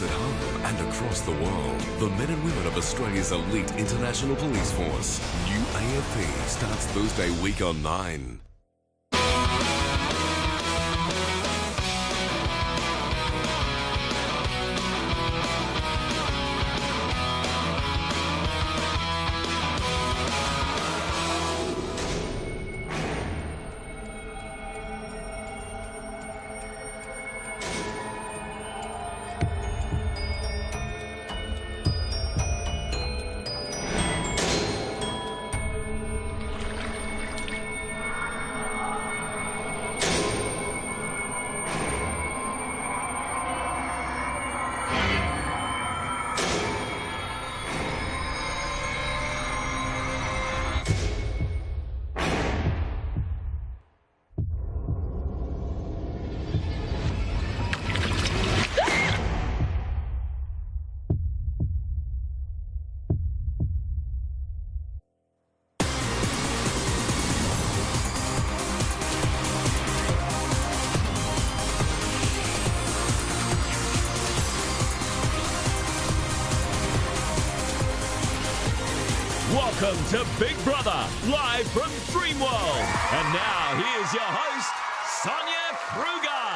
at home and across the world, the men and women of Australia's elite international police force. New AFP starts Thursday week on 9. Welcome to Big Brother, live from Dreamworld. And now, here's your host, Sonia Kruger.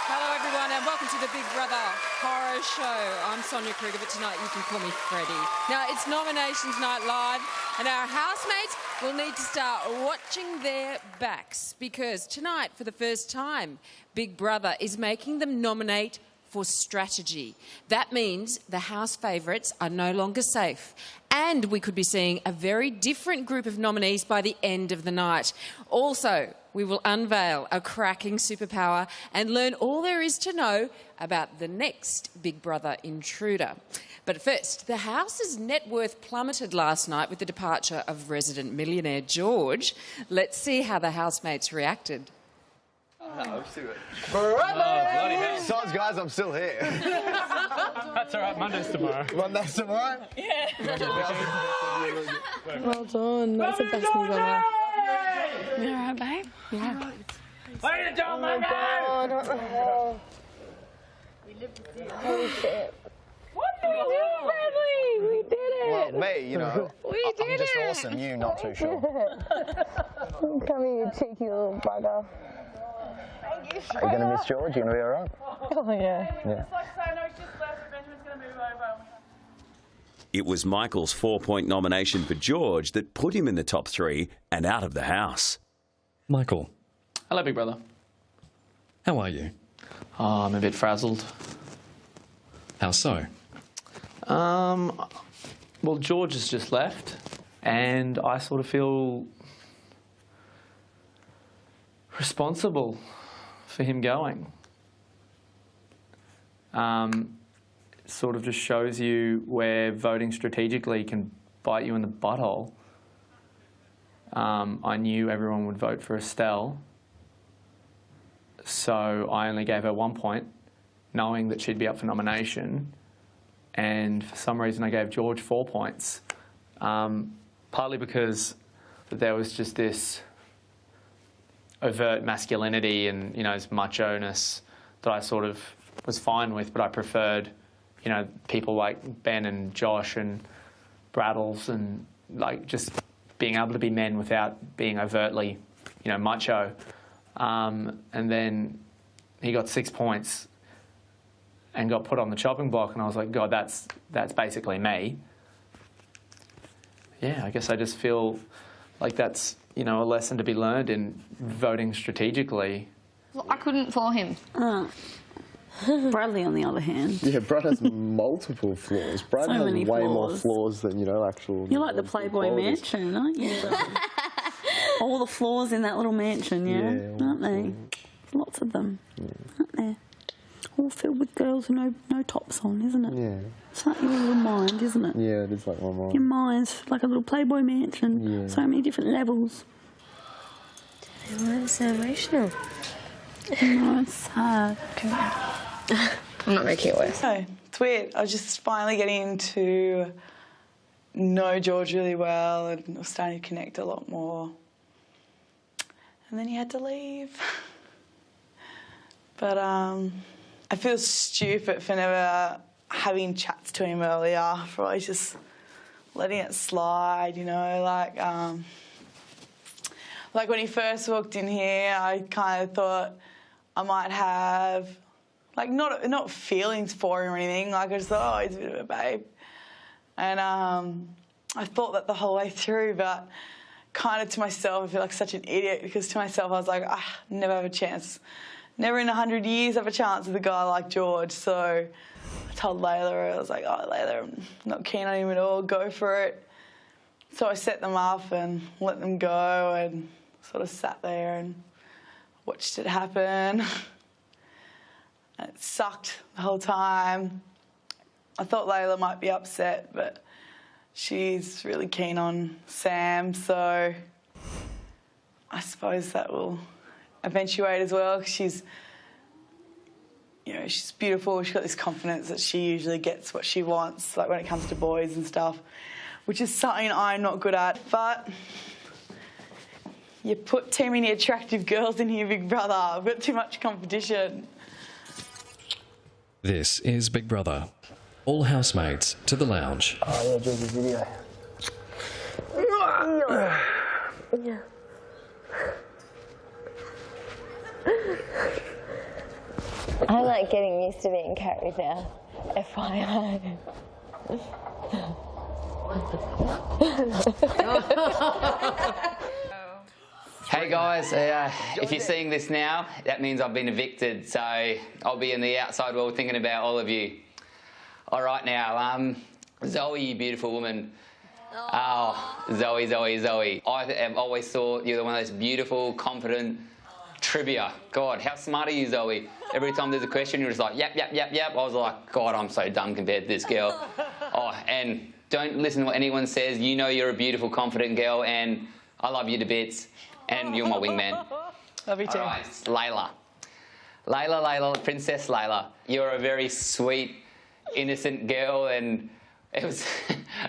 Hello, everyone, and welcome to the Big Brother Horror Show. I'm Sonia Kruger, but tonight you can call me Freddie. Now, it's Nominations Night Live, and our housemates will need to start watching their backs because tonight, for the first time, Big Brother is making them nominate for strategy. That means the house favourites are no longer safe, and we could be seeing a very different group of nominees by the end of the night. Also, we will unveil a cracking superpower and learn all there is to know about the next Big Brother intruder. But first, the house's net worth plummeted last night with the departure of resident millionaire George. Let's see how the housemates reacted. Besides, guys, I'm still here. That's all right. Monday's tomorrow. Monday's tomorrow? Yeah. Well done. That's the best news ever. You all right, babe? Yeah. What are you doing, my guy? Holy shit. What did we do, Bradley? We did it. Well, me, you know. We did I'm just it. awesome. You, not too sure. Come here, you cheeky little bugger. Are you going to miss George? You going to be all right? Oh, yeah. It's like saying, no, it's just left, but Benjamin's going to move over. It was Michael's 4-point nomination for George that put him in the top 3 and out of the house. Michael. Hello, Big Brother. How are you? Oh, I'm a bit frazzled. How so? Well, George has just left, and I sort of feel responsible for him going. Sort of just shows you where voting strategically can bite you in the butthole. I knew everyone would vote for Estelle, so I only gave her 1 point, knowing that she'd be up for nomination, and for some reason I gave George 4 points, partly because there was just this overt masculinity and, you know, this macho-ness that I sort of was fine with, but I preferred, you know, people like Ben and Josh and Braddles and, like, just being able to be men without being overtly, you know, macho. And then he got 6 points and got put on the chopping block, and I was like, God, that's basically me. Yeah, I guess I just feel like that's, you know, a lesson to be learned in voting strategically. Well, I couldn't for him. Bradley, on the other hand. Yeah, Brad has multiple flaws. Brad has way more flaws than, you know, actual... You're like the Playboy mansion, aren't you? All the floors in that little mansion, yeah? Aren't they? Lots of them, aren't there? All filled with girls with no tops on, isn't it? Yeah. It's like your little mind, isn't it? Yeah, it is like my mind. Your mind's like a little Playboy mansion. Yeah. So many different levels. Why is so emotional? No, it's sad. I'm not making it worse. No, it's weird. I was just finally getting to know George really well and I was starting to connect a lot more. And then he had to leave. But, I feel stupid for never having chats to him earlier, for always just letting it slide, you know, like when he first walked in here, I kind of thought I might have, like, not feelings for him or anything. Like, I just thought, oh, he's a bit of a babe. And I thought that the whole way through, but kind of to myself, I feel like such an idiot, because to myself I was like, never have a chance. Never in 100 years have a chance with a guy like George. So I told Layla, I was like, oh, Layla, I'm not keen on him at all, go for it. So I set them up and let them go and sort of sat there and watched it happen. And it sucked the whole time. I thought Layla might be upset, but she's really keen on Sam, so I suppose that will eventuate as well. She's, you know, she's beautiful. She's got this confidence that she usually gets what she wants, like when it comes to boys and stuff, which is something I'm not good at. But you put too many attractive girls in here, Big Brother. I've got too much competition. This is Big Brother. All housemates to the lounge. Oh, yeah, George's video. Yeah. I'm like getting used to being carried now, FYI. Hey guys, if you're seeing this now, that means I've been evicted, so I'll be in the outside world thinking about all of you. All right now, Zoe, you beautiful woman. Oh, Zoe. I have always thought you're one of those beautiful, confident trivia. God, how smart are you, Zoe? Every time there's a question, you're just like, yep. I was like, God, I'm so dumb compared to this girl. Oh, and don't listen to what anyone says. You know you're a beautiful, confident girl, and I love you to bits, and you're my wingman. Love you too. All right, Layla, Princess Layla. You're a very sweet, innocent girl, and it was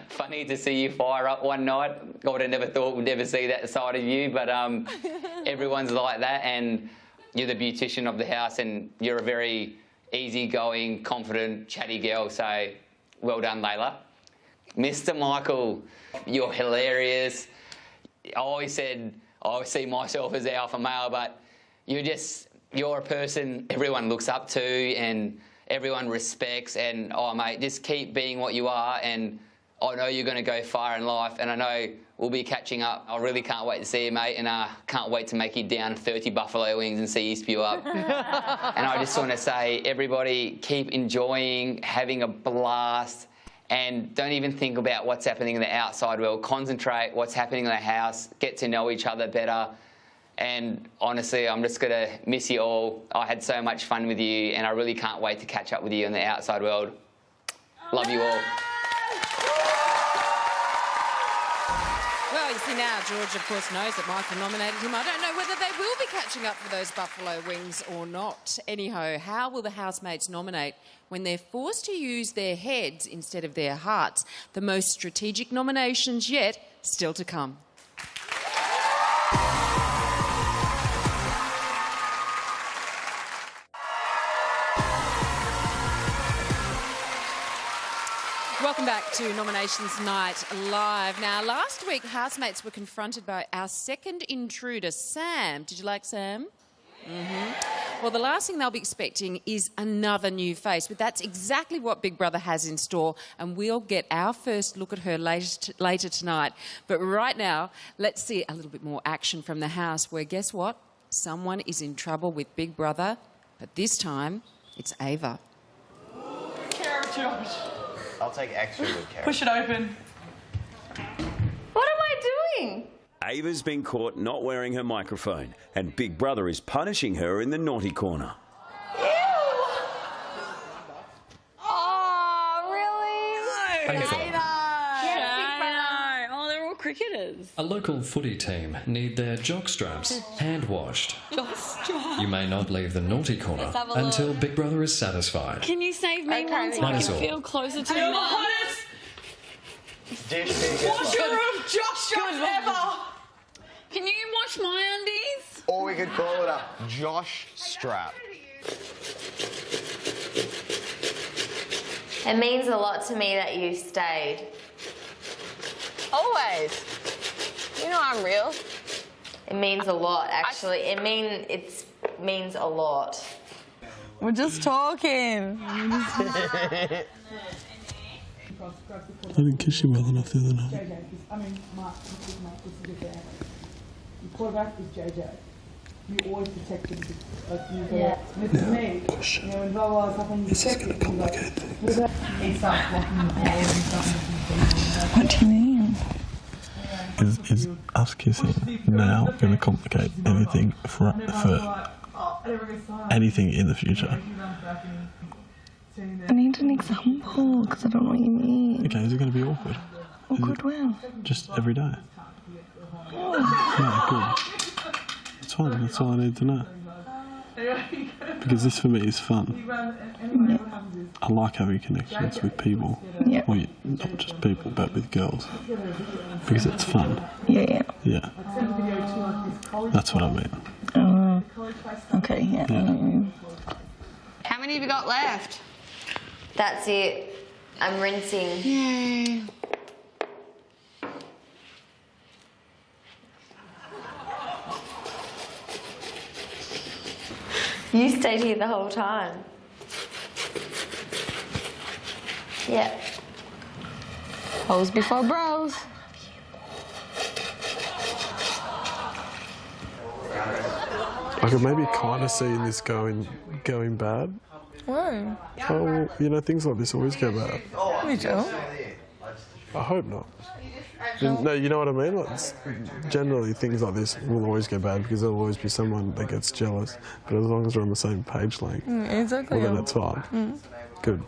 funny to see you fire up one night. I would have never thought we'd ever see that side of you, but everyone's like that, and you're the beautician of the house, and you're a very easygoing, confident, chatty girl, so well done, Layla. Mr. Michael, you're hilarious. I always said I always see myself as the alpha male, but you're a person everyone looks up to and everyone respects, and oh mate, just keep being what you are, and I know you're going to go far in life, and I know we'll be catching up. I really can't wait to see you, mate, and I can't wait to make you down 30 buffalo wings and see you spew up. And I just want to say, everybody, keep enjoying, having a blast, and don't even think about what's happening in the outside world. Concentrate what's happening in the house, get to know each other better. And honestly, I'm just going to miss you all. I had so much fun with you, and I really can't wait to catch up with you in the outside world. Love you all. Well, you see now, George, of course, knows that Michael nominated him. I don't know whether they will be catching up for those buffalo wings or not. Anyhow, how will the housemates nominate when they're forced to use their heads instead of their hearts? The most strategic nominations yet still to come. Welcome back to Nominations Night Live. Now, last week, housemates were confronted by our second intruder, Sam. Did you like Sam? Mm-hmm. Well, the last thing they'll be expecting is another new face, but that's exactly what Big Brother has in store, and we'll get our first look at her later tonight. But right now, let's see a little bit more action from the house, where, guess what? Someone is in trouble with Big Brother, but this time, it's Ava. Carrot Josh. I'll take extra with carrot. Push it open. What am I doing? Ava's been caught not wearing her microphone, and Big Brother is punishing her in the naughty corner. Ew! Oh, really? Ava. I know. Oh, they're all cricketers. A local footy team need their jock straps hand washed. You may not leave the naughty corner until Big Brother is satisfied. Can you save me one so I can feel closer to You're the you? hottest washer of Josh straps ever. Can you wash my undies? Or we could call it a Josh strap. It means a lot to me that you stayed. Always. You know I'm real. It means a lot, actually. It means a lot. We're just talking. I didn't kiss you well enough the other night. The quarterback is JJ. You always protect him. Like you go, yeah. This is me. You know, when blah blah is happening, you protect him. Complicate things. He starts blocking the ball and stuff. What do you mean? Is us kissing now going to complicate anything for anything in the future? I need an example because I don't know what you mean. Okay, is it going to be awkward? Awkward when? Just every day. No, good. It's fine. That's all I need to know. Because this for me is fun. Yeah. I like having connections with people. Yeah. Well, not just people, but with girls. Because it's fun. Yeah. Yeah. That's what I mean. Okay, yeah. How many have you got left? That's it. I'm rinsing. Yay. You stayed here the whole time. Yeah. Hoes before bros. I could maybe kind of see this going bad. Why? Oh, well, you know, things like this always go bad. We don't. I hope not. No, you know what I mean? Like, generally, things like this will always go bad because there'll always be someone that gets jealous. But as long as we're on the same page length, exactly. well, then that's fine. Good.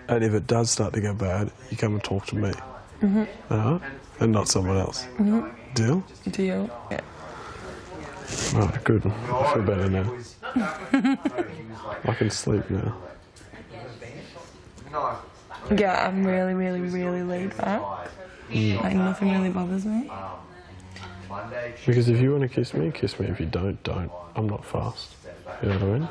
And if it does start to go bad, you come and talk to me. And not someone else. Deal? Deal. Yeah. Right, good. I feel better now. I can sleep now. Yeah, I'm really, really, really laid back. Like, nothing really bothers me. Because if you want to kiss me. If you don't, don't. I'm not fast. You know what I mean?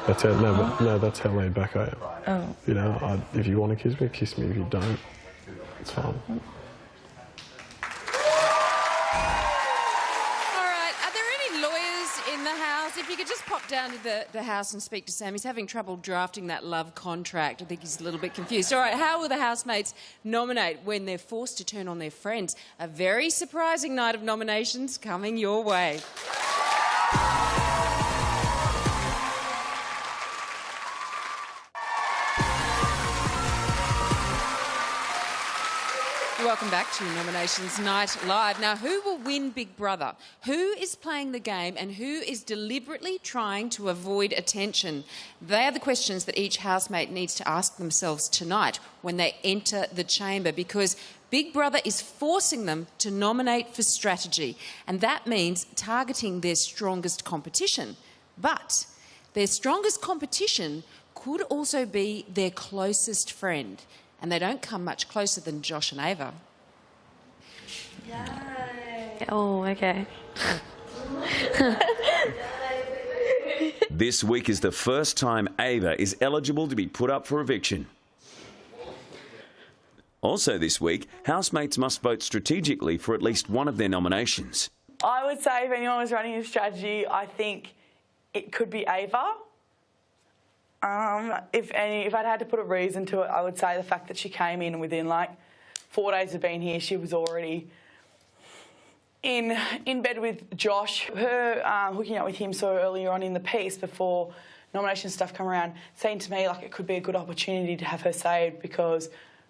That's how, that's how laid back I am. Oh. You know, if you want to kiss me. If you don't, it's fine. If you could just pop down to the house and speak to Sam. He's having trouble drafting that love contract. I think he's a little bit confused. All right, how will the housemates nominate when they're forced to turn on their friends? A very surprising night of nominations coming your way. Welcome back to Nominations Night Live. Now, who will win Big Brother? Who is playing the game and who is deliberately trying to avoid attention? They are the questions that each housemate needs to ask themselves tonight when they enter the chamber, because Big Brother is forcing them to nominate for strategy, and that means targeting their strongest competition. But their strongest competition could also be their closest friend. And they don't come much closer than Josh and Ava. Yay. Oh, okay. This week is the first time Ava is eligible to be put up for eviction. Also this week, housemates must vote strategically for at least one of their nominations. I would say if anyone was running a strategy, I think it could be Ava. If I'd had to put a reason to it, I would say the fact that she came in within like 4 days of being here, she was already in bed with Josh. Her hooking up with him so earlier on in the piece before nomination stuff come around seemed to me like it could be a good opportunity to have her saved, because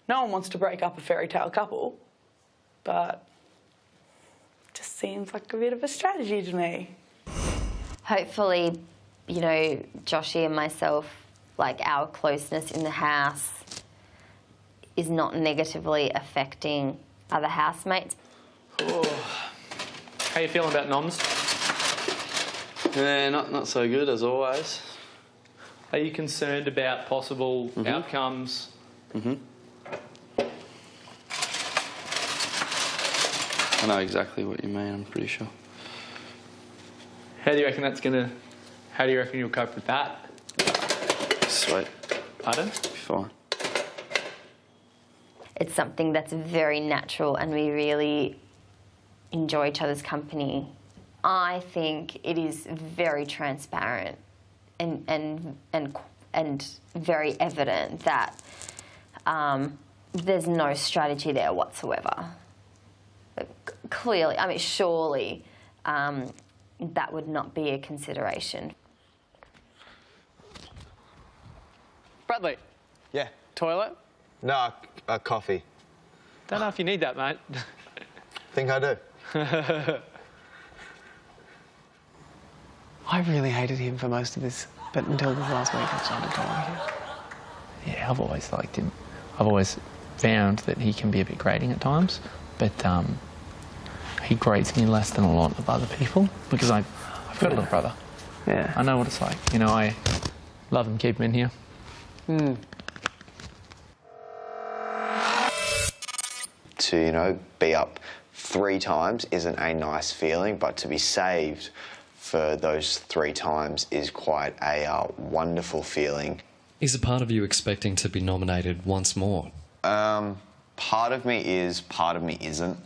no one wants to break up a fairy tale couple, but it just seems like a bit of a strategy to me. Hopefully, you know, Joshy and myself, like our closeness in the house is not negatively affecting other housemates. Oh. How you feeling about noms? Yeah, not so good as always. Are you concerned about possible outcomes? I know exactly what you mean, I'm pretty sure. How do you reckon you'll cope with that? Sweet. Pardon? Be fine. It's something that's very natural and we really enjoy each other's company. I think it is very transparent and very evident that there's no strategy there whatsoever. But clearly, I mean, surely that would not be a consideration. Bradley? Yeah. Toilet? No, coffee. Don't know if you need that, mate. Think I do. I really hated him for most of this, but until this last week I started to like him. Yeah, I've always liked him. I've always found that he can be a bit grating at times, but he grates me less than a lot of other people because I've got a little brother. Yeah. I know what it's like. You know, I love him, keep him in here. To, you know, be up 3 times isn't a nice feeling, but to be saved for those 3 times is quite a wonderful feeling. Is a part of you expecting to be nominated once more? Part of me is, part of me isn't.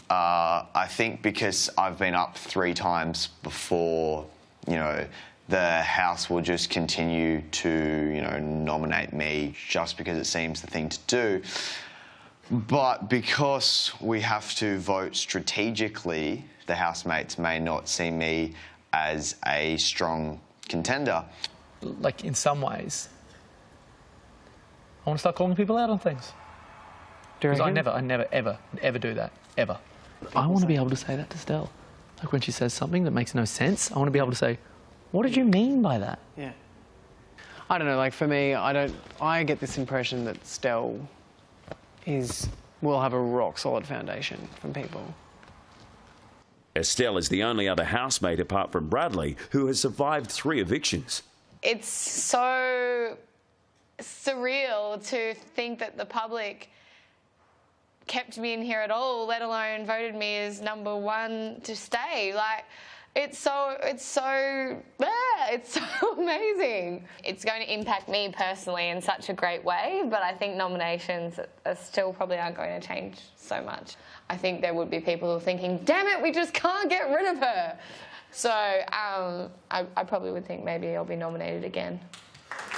I think because I've been up 3 times before, you know, the House will just continue to, you know, nominate me just because it seems the thing to do. But because we have to vote strategically, the housemates may not see me as a strong contender. Like, in some ways, I want to start calling people out on things. Because I never, ever do that, ever. I want to be able to say that to Stell. Like, when she says something that makes no sense, I want to be able to say, what did you mean by that? Yeah. I don't know, like, for me, I get this impression that Stell will have a rock-solid foundation from people. Estelle is the only other housemate apart from Bradley who has survived 3 evictions. It's so surreal to think that the public kept me in here at all, let alone voted me as number 1 to stay. Like, it's so amazing. It's going to impact me personally in such a great way, but I think nominations are still probably aren't going to change so much. I think there would be people who are thinking, damn it, we just can't get rid of her. So I probably would think maybe I'll be nominated again. That's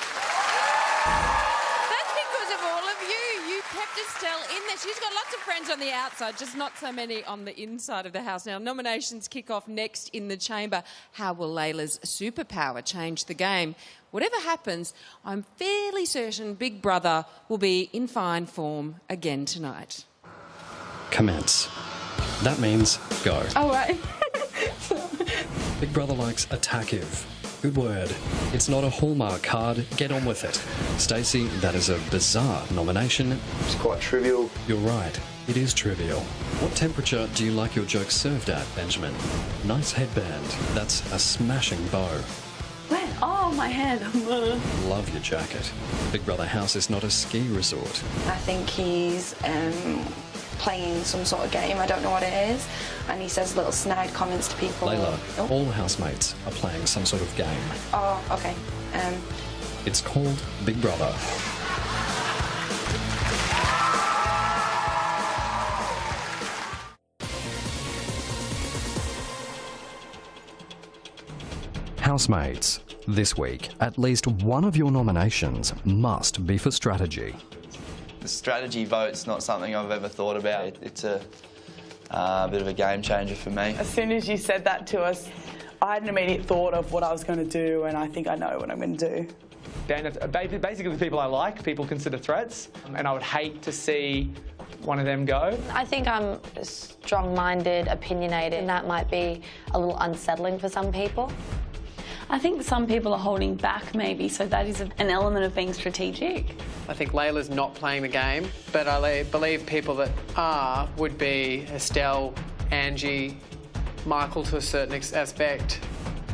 because of all of you. You kept Estelle in there. She's got lots of friends on the outside, just not so many on the inside of the house. Now, nominations kick off next in the chamber. How will Layla's superpower change the game? Whatever happens, I'm fairly certain Big Brother will be in fine form again tonight. Commence. That means go. Oh, right. Big Brother likes attackive. Good word. It's not a Hallmark card. Get on with it. Stacey, that is a bizarre nomination. It's quite trivial. You're right. It is trivial. What temperature do you like your jokes served at, Benjamin? Nice headband. That's a smashing bow. Where? Oh, my head. Love your jacket. Big Brother house is not a ski resort. I think he's playing some sort of game. I don't know what it is. And he says little snide comments to people. Layla, all housemates are playing some sort of game. Oh, okay. It's called Big Brother. Housemates, this week, at least one of your nominations must be for strategy. The strategy vote's not something I've ever thought about. It's a bit of a game changer for me. As soon as you said that to us, I had an immediate thought of what I was going to do, and I think I know what I'm going to do. Basically, the people I like, people consider threats, and I would hate to see one of them go. I think I'm strong-minded, opinionated, and that might be a little unsettling for some people. I think some people are holding back maybe, so that is an element of being strategic. I think Layla's not playing the game, but I believe people that are would be Estelle, Angie, Michael to a certain aspect.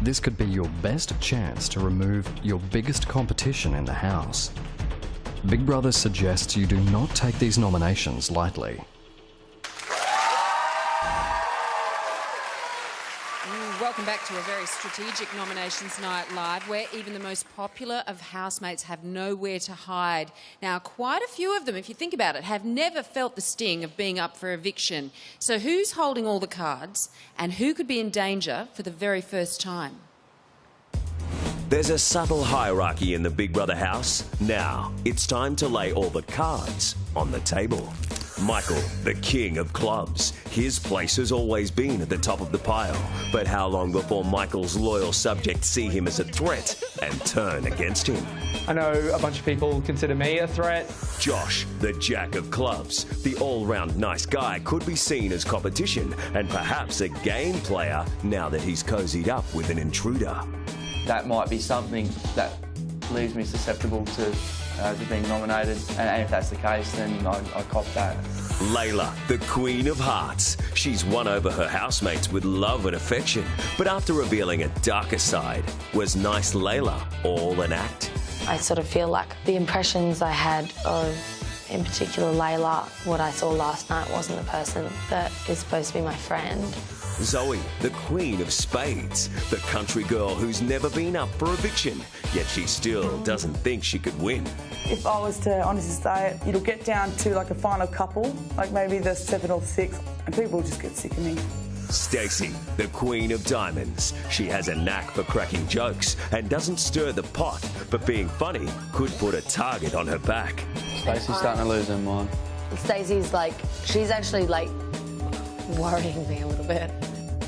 This could be your best chance to remove your biggest competition in the house. Big Brother suggests you do not take these nominations lightly. Welcome back back to a very strategic nominations night live where even the most popular of housemates have nowhere to hide. Now, quite a few of them, if you think about it, have never felt the sting of being up for eviction. So who's holding all the cards and who could be in danger for the very first time? There's a subtle hierarchy in the Big Brother house. Now, it's time to lay all the cards on the table. Michael, the king of clubs. His place has always been at the top of the pile. But how long before Michael's loyal subjects see him as a threat and turn against him? I know a bunch of people consider me a threat. Josh, the jack of clubs. The all-round nice guy could be seen as competition and perhaps a game player now that he's cozied up with an intruder. That might be something that leaves me susceptible to being nominated, and if that's the case, then I cop that. Layla, the queen of hearts. She's won over her housemates with love and affection, but after revealing a darker side, was nice Layla all an act? I sort of feel like the impressions I had of, in particular, Layla, what I saw last night wasn't the person that is supposed to be my friend. Zoe, the queen of spades, the country girl who's never been up for eviction, yet she still doesn't think she could win. If I was to honestly say it, it'll get down to like a final couple, like maybe the 7 or 6, and people will just get sick of me. Stacey, the queen of diamonds. She has a knack for cracking jokes and doesn't stir the pot, but being funny could put a target on her back. Stacey's starting to lose her mind. Stacey's like, she's actually like worrying me a little bit.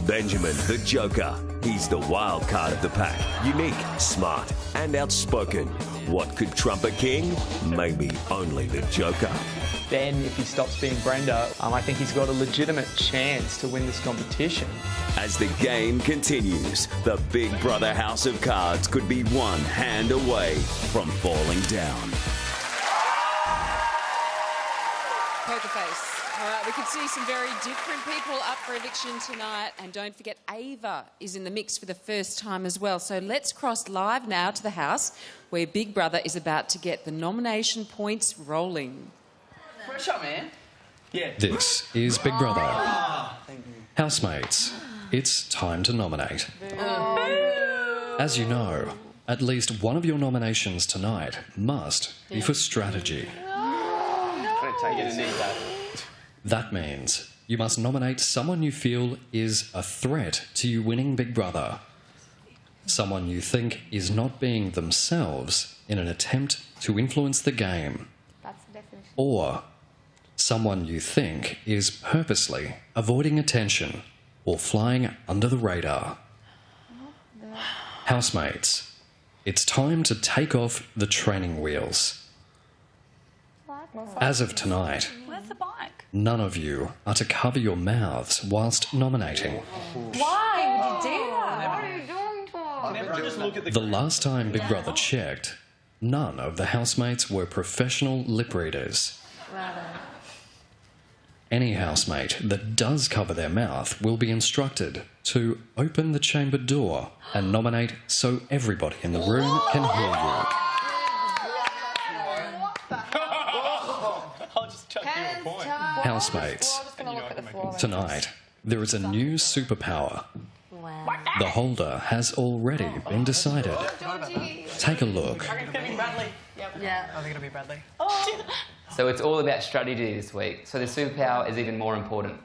Benjamin, the joker. He's the wild card of the pack. Unique, smart and outspoken. What could trump a king? Maybe only the joker. Ben, if he stops being Brenda, I think he's got a legitimate chance to win this competition. As the game continues, the Big Brother House of Cards could be one hand away from falling down. Poker face. All right, we could see some very different people up for eviction tonight. And don't forget, Ava is in the mix for the first time as well. So let's cross live now to the house where Big Brother is about to get the nomination points rolling. Fresh up, man. Yeah. This is Big Brother. Housemates, it's time to nominate. As you know, at least one of your nominations tonight must be for strategy. That means you must nominate someone you feel is a threat to you winning Big Brother. Someone you think is not being themselves in an attempt to influence the game. That's the definition. Or someone you think is purposely avoiding attention or flying under the radar. Housemates, it's time to take off the training wheels. As of tonight, Where's the bike? none of you are to cover your mouths whilst nominating. Why would you do that? What are you doing for? The last time Big Brother checked, none of the housemates were professional lip readers. Any housemate that does cover their mouth will be instructed to open the chamber door and nominate so everybody in the room can hear you. Housemates, tonight there is a new superpower. The holder has already been decided. Take a look. Yeah, I think it'll be Bradley. So it's all about strategy this week. So the superpower is even more important.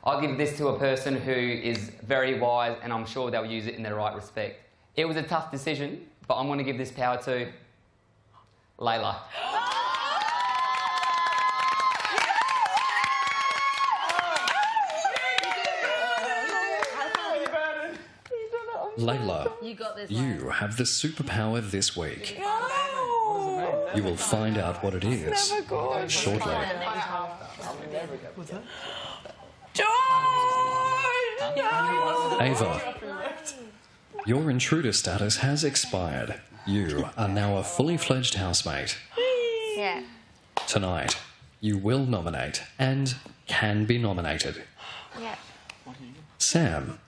I'll give this to a person who is very wise and I'm sure they'll use it in the right respect. It was a tough decision, but I'm going to give this power to Layla. Layla, you have the superpower this week. You will find out what it is shortly. Ava, your intruder status has expired. You are now a fully fledged housemate. Yeah. Tonight, you will nominate and can be nominated. Yeah. Sam,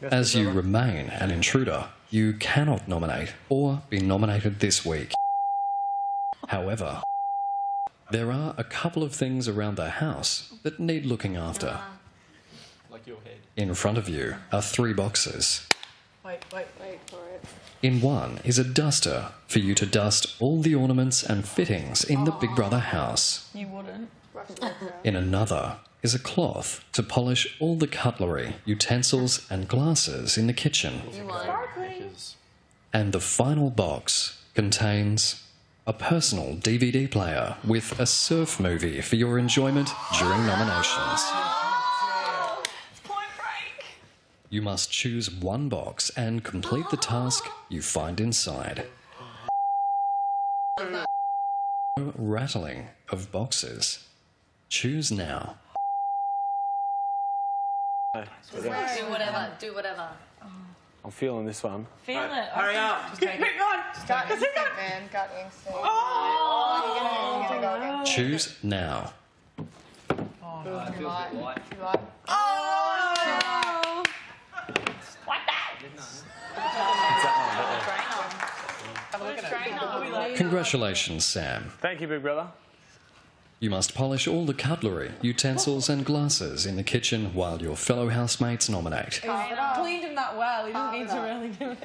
as you remain an intruder, you cannot nominate or be nominated this week. However, there are a couple of things around the house that need looking after. Like your head. In front of you are 3 boxes. Wait for it. In one is a duster for you to dust all the ornaments and fittings in the Big Brother house. You wouldn't. In another is a cloth to polish all the cutlery, utensils and glasses in the kitchen. And the final box contains a personal DVD player with a surf movie for your enjoyment during nominations. You must choose one box and complete the task you find inside. No rattling of boxes. Choose now. Do whatever. I'm feeling this one. Feel it. Hurry up. Just take it. Gut instinct, man. Gut instinct. Oh! You're gonna go. Choose now. Too light. Oh! Like that. Have a look at it. Congratulations, Sam. Thank you, Big Brother. You must polish all the cutlery, utensils and glasses in the kitchen while your fellow housemates nominate. Cleaned him that well. He didn't need to really do it.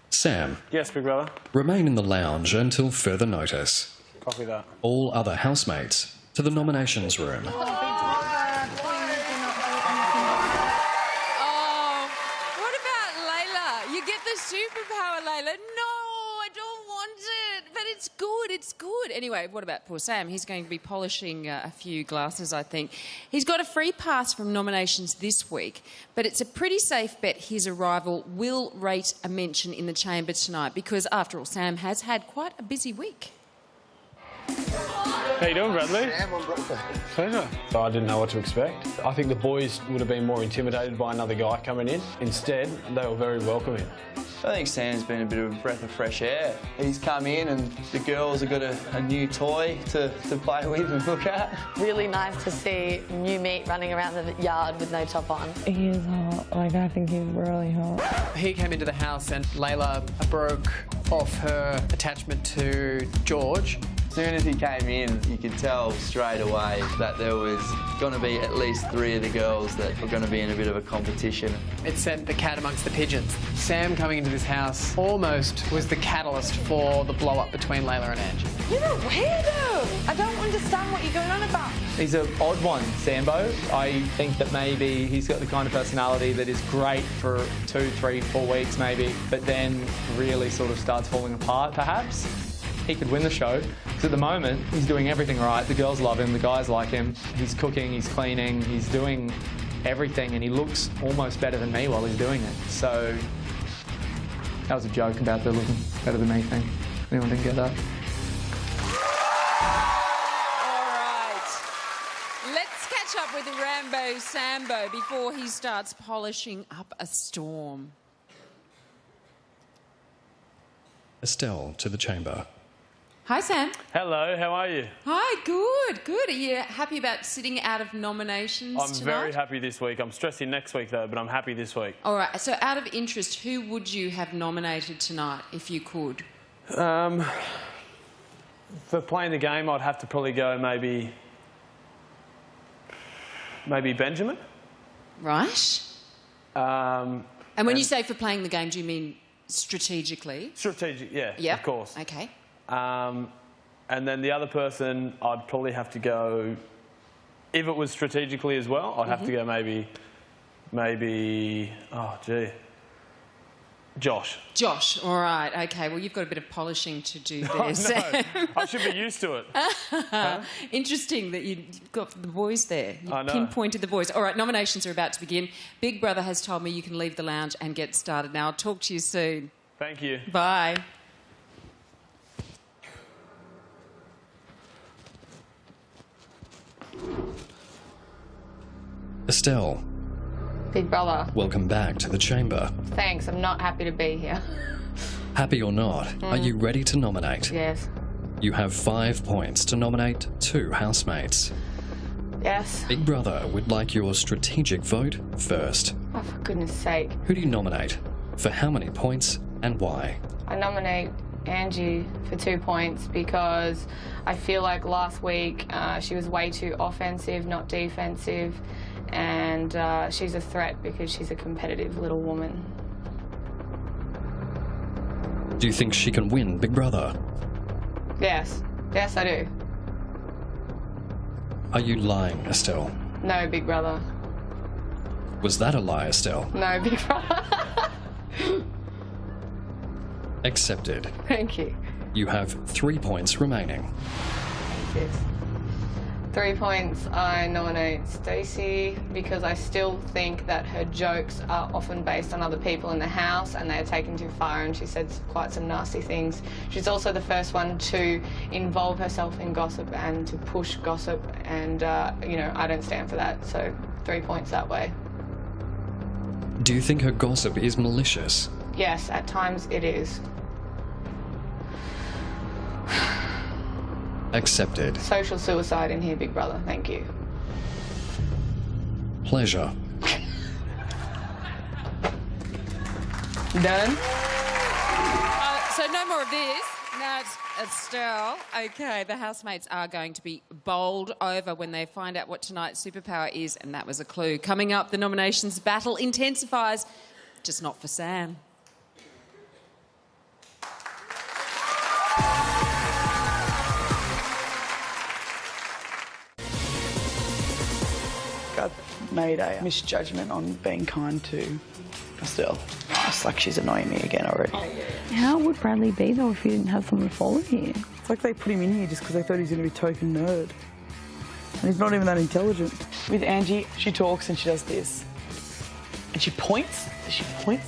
Sam. Yes, Big Brother. Remain in the lounge until further notice. Copy that. All other housemates to the nominations room. Oh, what about Layla? You get the superpower, Layla. No, I don't want it, but it's good, it's good. Anyway, what about poor Sam? He's going to be polishing a few glasses, I think. He's got a free pass from nominations this week, but it's a pretty safe bet his arrival will rate a mention in the chamber tonight because, after all, Sam has had quite a busy week. How you doing, Bradley? Pleasure. So I didn't know what to expect. I think the boys would have been more intimidated by another guy coming in. Instead, they were very welcoming. I think Sam's been a bit of a breath of fresh air. He's come in and the girls have got a new toy to play with and look at. Really nice to see new meat running around the yard with no top on. He is hot. Like, I think he's really hot. He came into the house and Layla broke off her attachment to George. As soon as he came in, you could tell straight away that there was going to be at least 3 of the girls that were going to be in a bit of a competition. It sent the cat amongst the pigeons. Sam coming into this house almost was the catalyst for the blow-up between Layla and Angie. You're a weirdo. I don't understand what you're going on about. He's an odd one, Sambo. I think that maybe he's got the kind of personality that is great for 2, 3, 4 weeks maybe, but then really sort of starts falling apart, perhaps. He could win the show, because at the moment, he's doing everything right. The girls love him, the guys like him. He's cooking, he's cleaning, he's doing everything, and he looks almost better than me while he's doing it. So, that was a joke about the looking better than me thing. Anyone didn't get that? Let's catch up with Rambo Sambo before he starts polishing up a storm. Estelle to the chamber. Hi, Sam. Hello, how are you? Hi, good, good. Are you happy about sitting out of nominations I'm tonight? very happy this week. I'm stressing next week, though, but I'm happy this week. All right, so out of interest, who would you have nominated tonight if you could? For playing the game, I'd have to probably go maybe Benjamin. Right. And when you say for playing the game, do you mean strategically? Strategic, yeah, Yep. of course. Okay. And then the other person, I'd probably have to go, if it was strategically as well, I'd have to go maybe, oh gee, Josh. Josh, all right, okay. Well, you've got a bit of polishing to do there, Oh, Sam. no. I should be used to it. Huh? Interesting that you've got the boys there. You I know. pinpointed the boys. All right, nominations are about to begin. Big Brother has told me you can leave the lounge and get started now. I'll talk to you soon. Thank you. Bye. Estelle, Big Brother. welcome back to the chamber. Thanks, I'm not happy to be here. Happy or not, are you ready to nominate? Yes. You have 5 points to nominate 2 housemates. Yes. Big Brother would like your strategic vote first. Oh, for goodness sake. Who do you nominate? For how many points and why? I nominate Angie for 2 points because I feel like last week she was way too offensive, not defensive, and she's a threat because she's a competitive little woman. Do you think she can win Big Brother? Yes. Yes, I do. Are you lying, Estelle? No, Big Brother. Was that a lie, Estelle? No, Big Brother. Accepted. Thank you. You have 3 points remaining. Yes. 3 points. I nominate Stacey because I still think that her jokes are often based on other people in the house and they're taken too far, and she said quite some nasty things. She's also the first one to involve herself in gossip and to push gossip, and, you know, I don't stand for that, so 3 points that way. Do you think her gossip is malicious? Yes, at times it is. Accepted. Social suicide in here, Big Brother. Thank you. Pleasure. Done? So no more of this. Now it's Estelle. Okay, the housemates are going to be bowled over when they find out what tonight's superpower is, and that was a clue. Coming up, the nominations battle intensifies, just not for Sam. I made a misjudgment on being kind to Estelle. It's like she's annoying me again already. How would Bradley be, though, if you didn't have someone to follow here? It's like they put him in here just because they thought he was going to be a token nerd. And he's not even that intelligent. With Angie, she talks and she does this. And she points,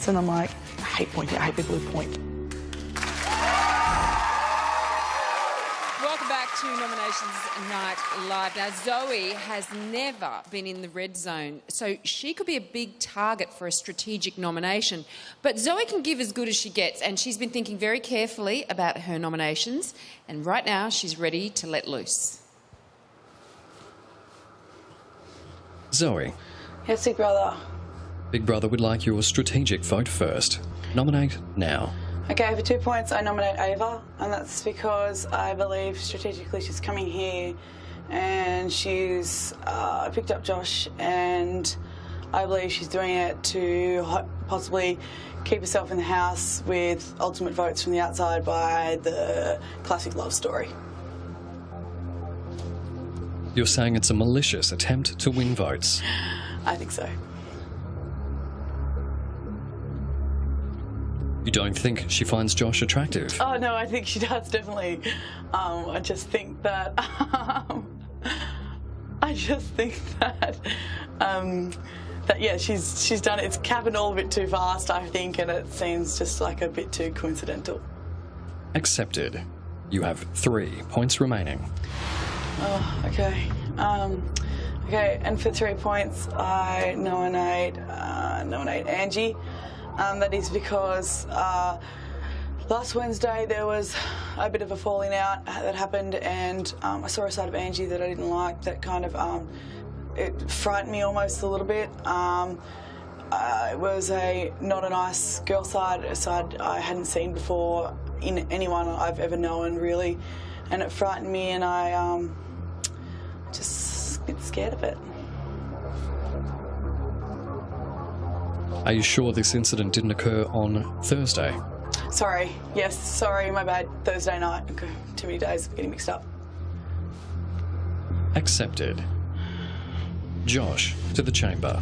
and I'm like, I hate pointing, I hate people who point. Welcome back to Nominations Night Live. Now, Zoe has never been in the red zone, so she could be a big target for a strategic nomination. But Zoe can give as good as she gets, and she's been thinking very carefully about her nominations, and right now she's ready to let loose. Zoe. Yes, Big Brother. Big Brother would like your strategic vote first. Nominate now. Okay, for 2 points, I nominate Ava, and that's because I believe strategically she's coming here and she's picked up Josh, and I believe she's doing it to possibly keep herself in the house with ultimate votes from the outside by the classic love story. You're saying it's a malicious attempt to win votes. I think so. You don't think she finds Josh attractive? Oh, no, I think she does, definitely. I just think that... that, yeah, she's done it. It's happened all a bit too fast, I think, and it seems just like a bit too coincidental. Accepted. You have 3 points remaining. Oh, okay. Okay, and for 3 points, I nominate Angie. That is because last Wednesday there was a bit of a falling out that happened, and I saw a side of Angie that I didn't like. That kind of it frightened me almost a little bit. It was not a nice girl side, a side I hadn't seen before in anyone I've ever known, really, and it frightened me, and I just a bit scared of it. Are you sure this incident didn't occur on Thursday? Sorry. Yes, sorry, my bad. Thursday night. Okay, too many days of getting mixed up. Accepted. Josh, to the chamber.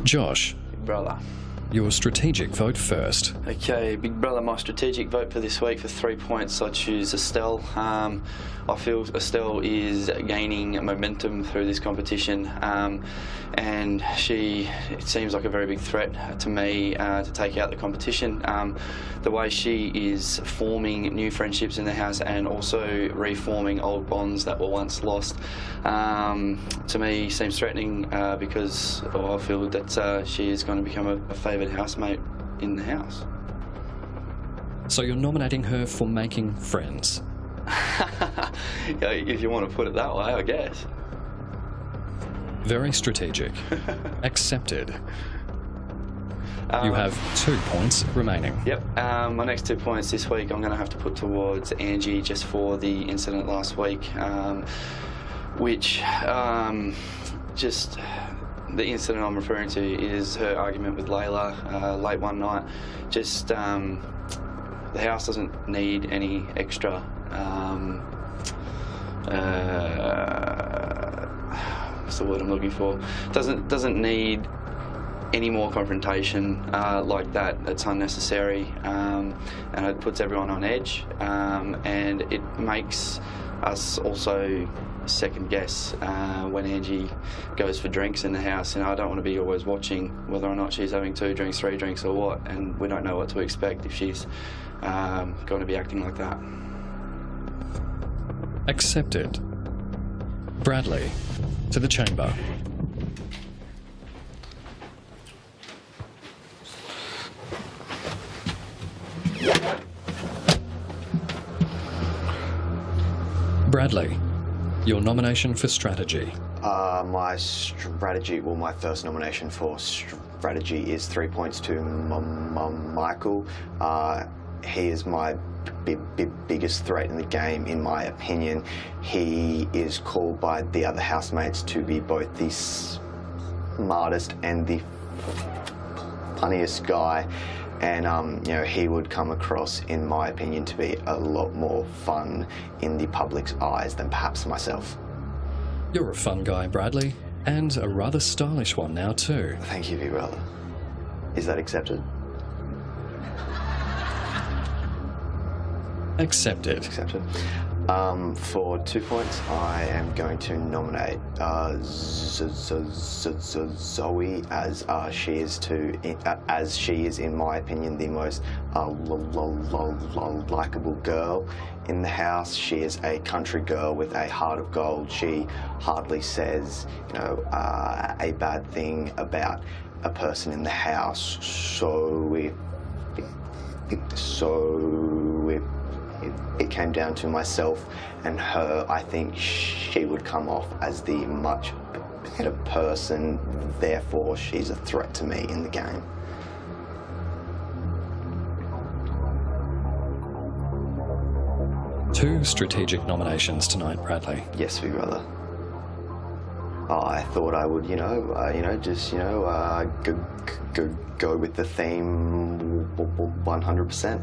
Josh. Big Brother. Your strategic vote first. Okay, Big Brother, my strategic vote for this week for 3 points, I choose Estelle. I feel Estelle is gaining momentum through this competition, and it seems like a very big threat to me to take out the competition. The way she is forming new friendships in the house and also reforming old bonds that were once lost, to me seems threatening because I feel that she is going to become a favoured housemate in the house. So you're nominating her for making friends? If you want to put it that way, I guess. Very strategic. Accepted. You have 2 points remaining. Yep. My next 2 points this week I'm going to have to put towards Angie just for the incident last week. which just the incident I'm referring to is her argument with Layla late one night. Just the house doesn't need any extra what's the word I'm looking for? Doesn't need any more confrontation like that. It's unnecessary, and it puts everyone on edge, and it makes us also second guess when Angie goes for drinks in the house. I don't want to be always watching whether or not she's having 2 drinks, 3 drinks or what, and we don't know what to expect if she's going to be acting like that. Accepted. Bradley, to the chamber. Bradley, your nomination for strategy. My strategy, well, my first nomination for strategy is 3 points to Michael. He is my biggest threat in the game, in my opinion. He is called by the other housemates to be both the smartest and the funniest guy. And, you know, he would come across, in my opinion, to be a lot more fun in the public's eyes than perhaps myself. You're a fun guy, Bradley, and a rather stylish one now too. Thank you, Big Brother. Is that accepted? Accepted. Accepted. For 2 points, I am going to nominate Zoe, as she is, in my opinion, the most likable girl in the house. She is a country girl with a heart of gold. She hardly says, you know, a bad thing about a person in the house. So if it came down to myself and her, I think she would come off as the much better person. Therefore, she's a threat to me in the game. Two strategic nominations tonight, Bradley. Yes, Big Brother. I thought I would, go with the theme 100%.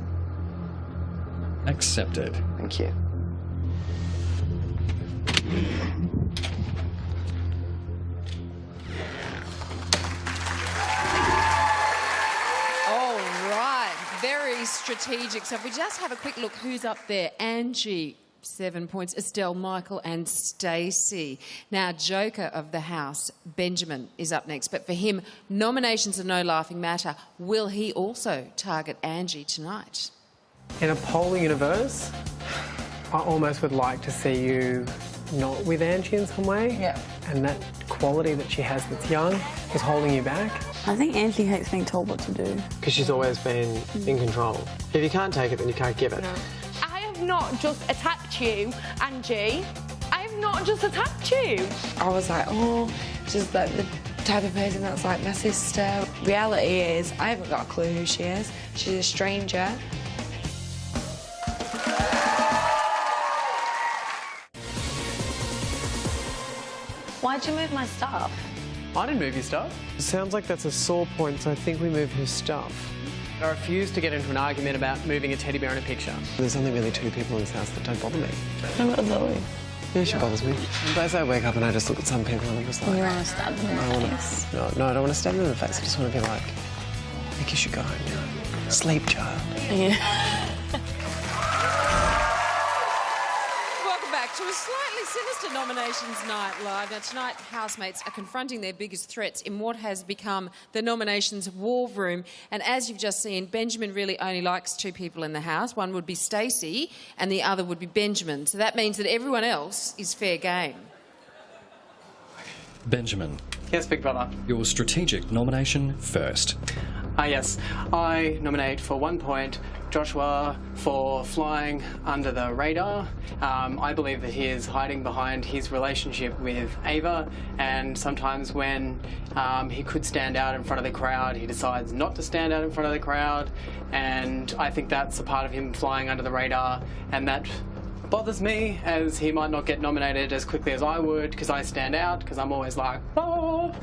Accepted. Thank you. All right, very strategic. So if we just have a quick look, who's up there? Angie, 7 points. Estelle, Michael and Stacey. Now, Joker of the house, Benjamin, is up next. But for him, nominations are no laughing matter. Will he also target Angie tonight? In a polar universe, I almost would like to see you not with Angie in some way. Yeah. And that quality that she has that's young is holding you back. I think Angie hates being told what to do. Because she's always been in control. If you can't take it, then you can't give it. No. I have not just attacked you, Angie. I have not just attacked you. I was like, oh, she's like the type of person that's like my sister. Reality is, I haven't got a clue who she is. She's a stranger. Why'd you move my stuff? I didn't move your stuff. It sounds like that's a sore point, so I think we moved her stuff. I refuse to get into an argument about moving a teddy bear in a picture. There's only really 2 people in this house that don't bother me. What about Zoe? Yeah, she bothers me. Sometimes I wake up and I just look at some people and I'm just like... You want to stab them in the face? No, I don't want to stab them in the face. I just want to be like, I think you should go home now. Sleep, child. Yeah. To a slightly sinister nominations night live. Now tonight, housemates are confronting their biggest threats in what has become the nominations war room. And as you've just seen, Benjamin really only likes 2 people in the house. One would be Stacey and the other would be Benjamin. So that means that everyone else is fair game. Benjamin. Yes, Big Brother. Your strategic nomination first. Yes. I nominate for 1 point Joshua for flying under the radar. I believe that he is hiding behind his relationship with Ava, and sometimes when he could stand out in front of the crowd, he decides not to stand out in front of the crowd, and I think that's a part of him flying under the radar, and that bothers me, as he might not get nominated as quickly as I would because I stand out, because I'm always like, oh.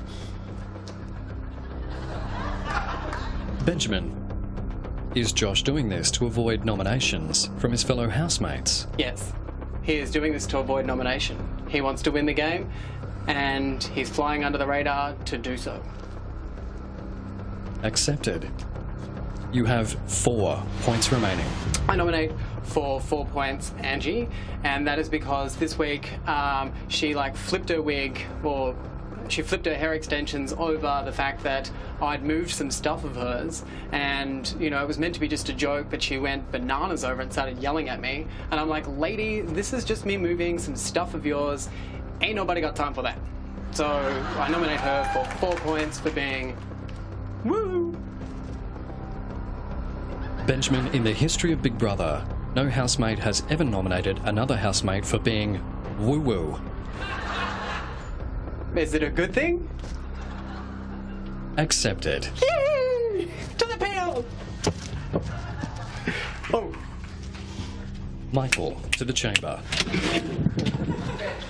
Benjamin, is Josh doing this to avoid nominations from his fellow housemates? Yes, he is doing this to avoid nomination. He wants to win the game, and he's flying under the radar to do so. Accepted. You have 4 points remaining. I nominate for 4 points Angie, and that is because this week she flipped her wig, or she flipped her hair extensions over the fact that I'd moved some stuff of hers, and it was meant to be just a joke, but she went bananas over it and started yelling at me, and I'm like, lady, this is just me moving some stuff of yours, ain't nobody got time for that. So I nominate her for 4 points for being woo. Benjamin, in the history of Big Brother, no housemate has ever nominated another housemate for being woo-woo. Is it a good thing? Accepted. Yay! To the pale! Oh. Michael, to the chamber.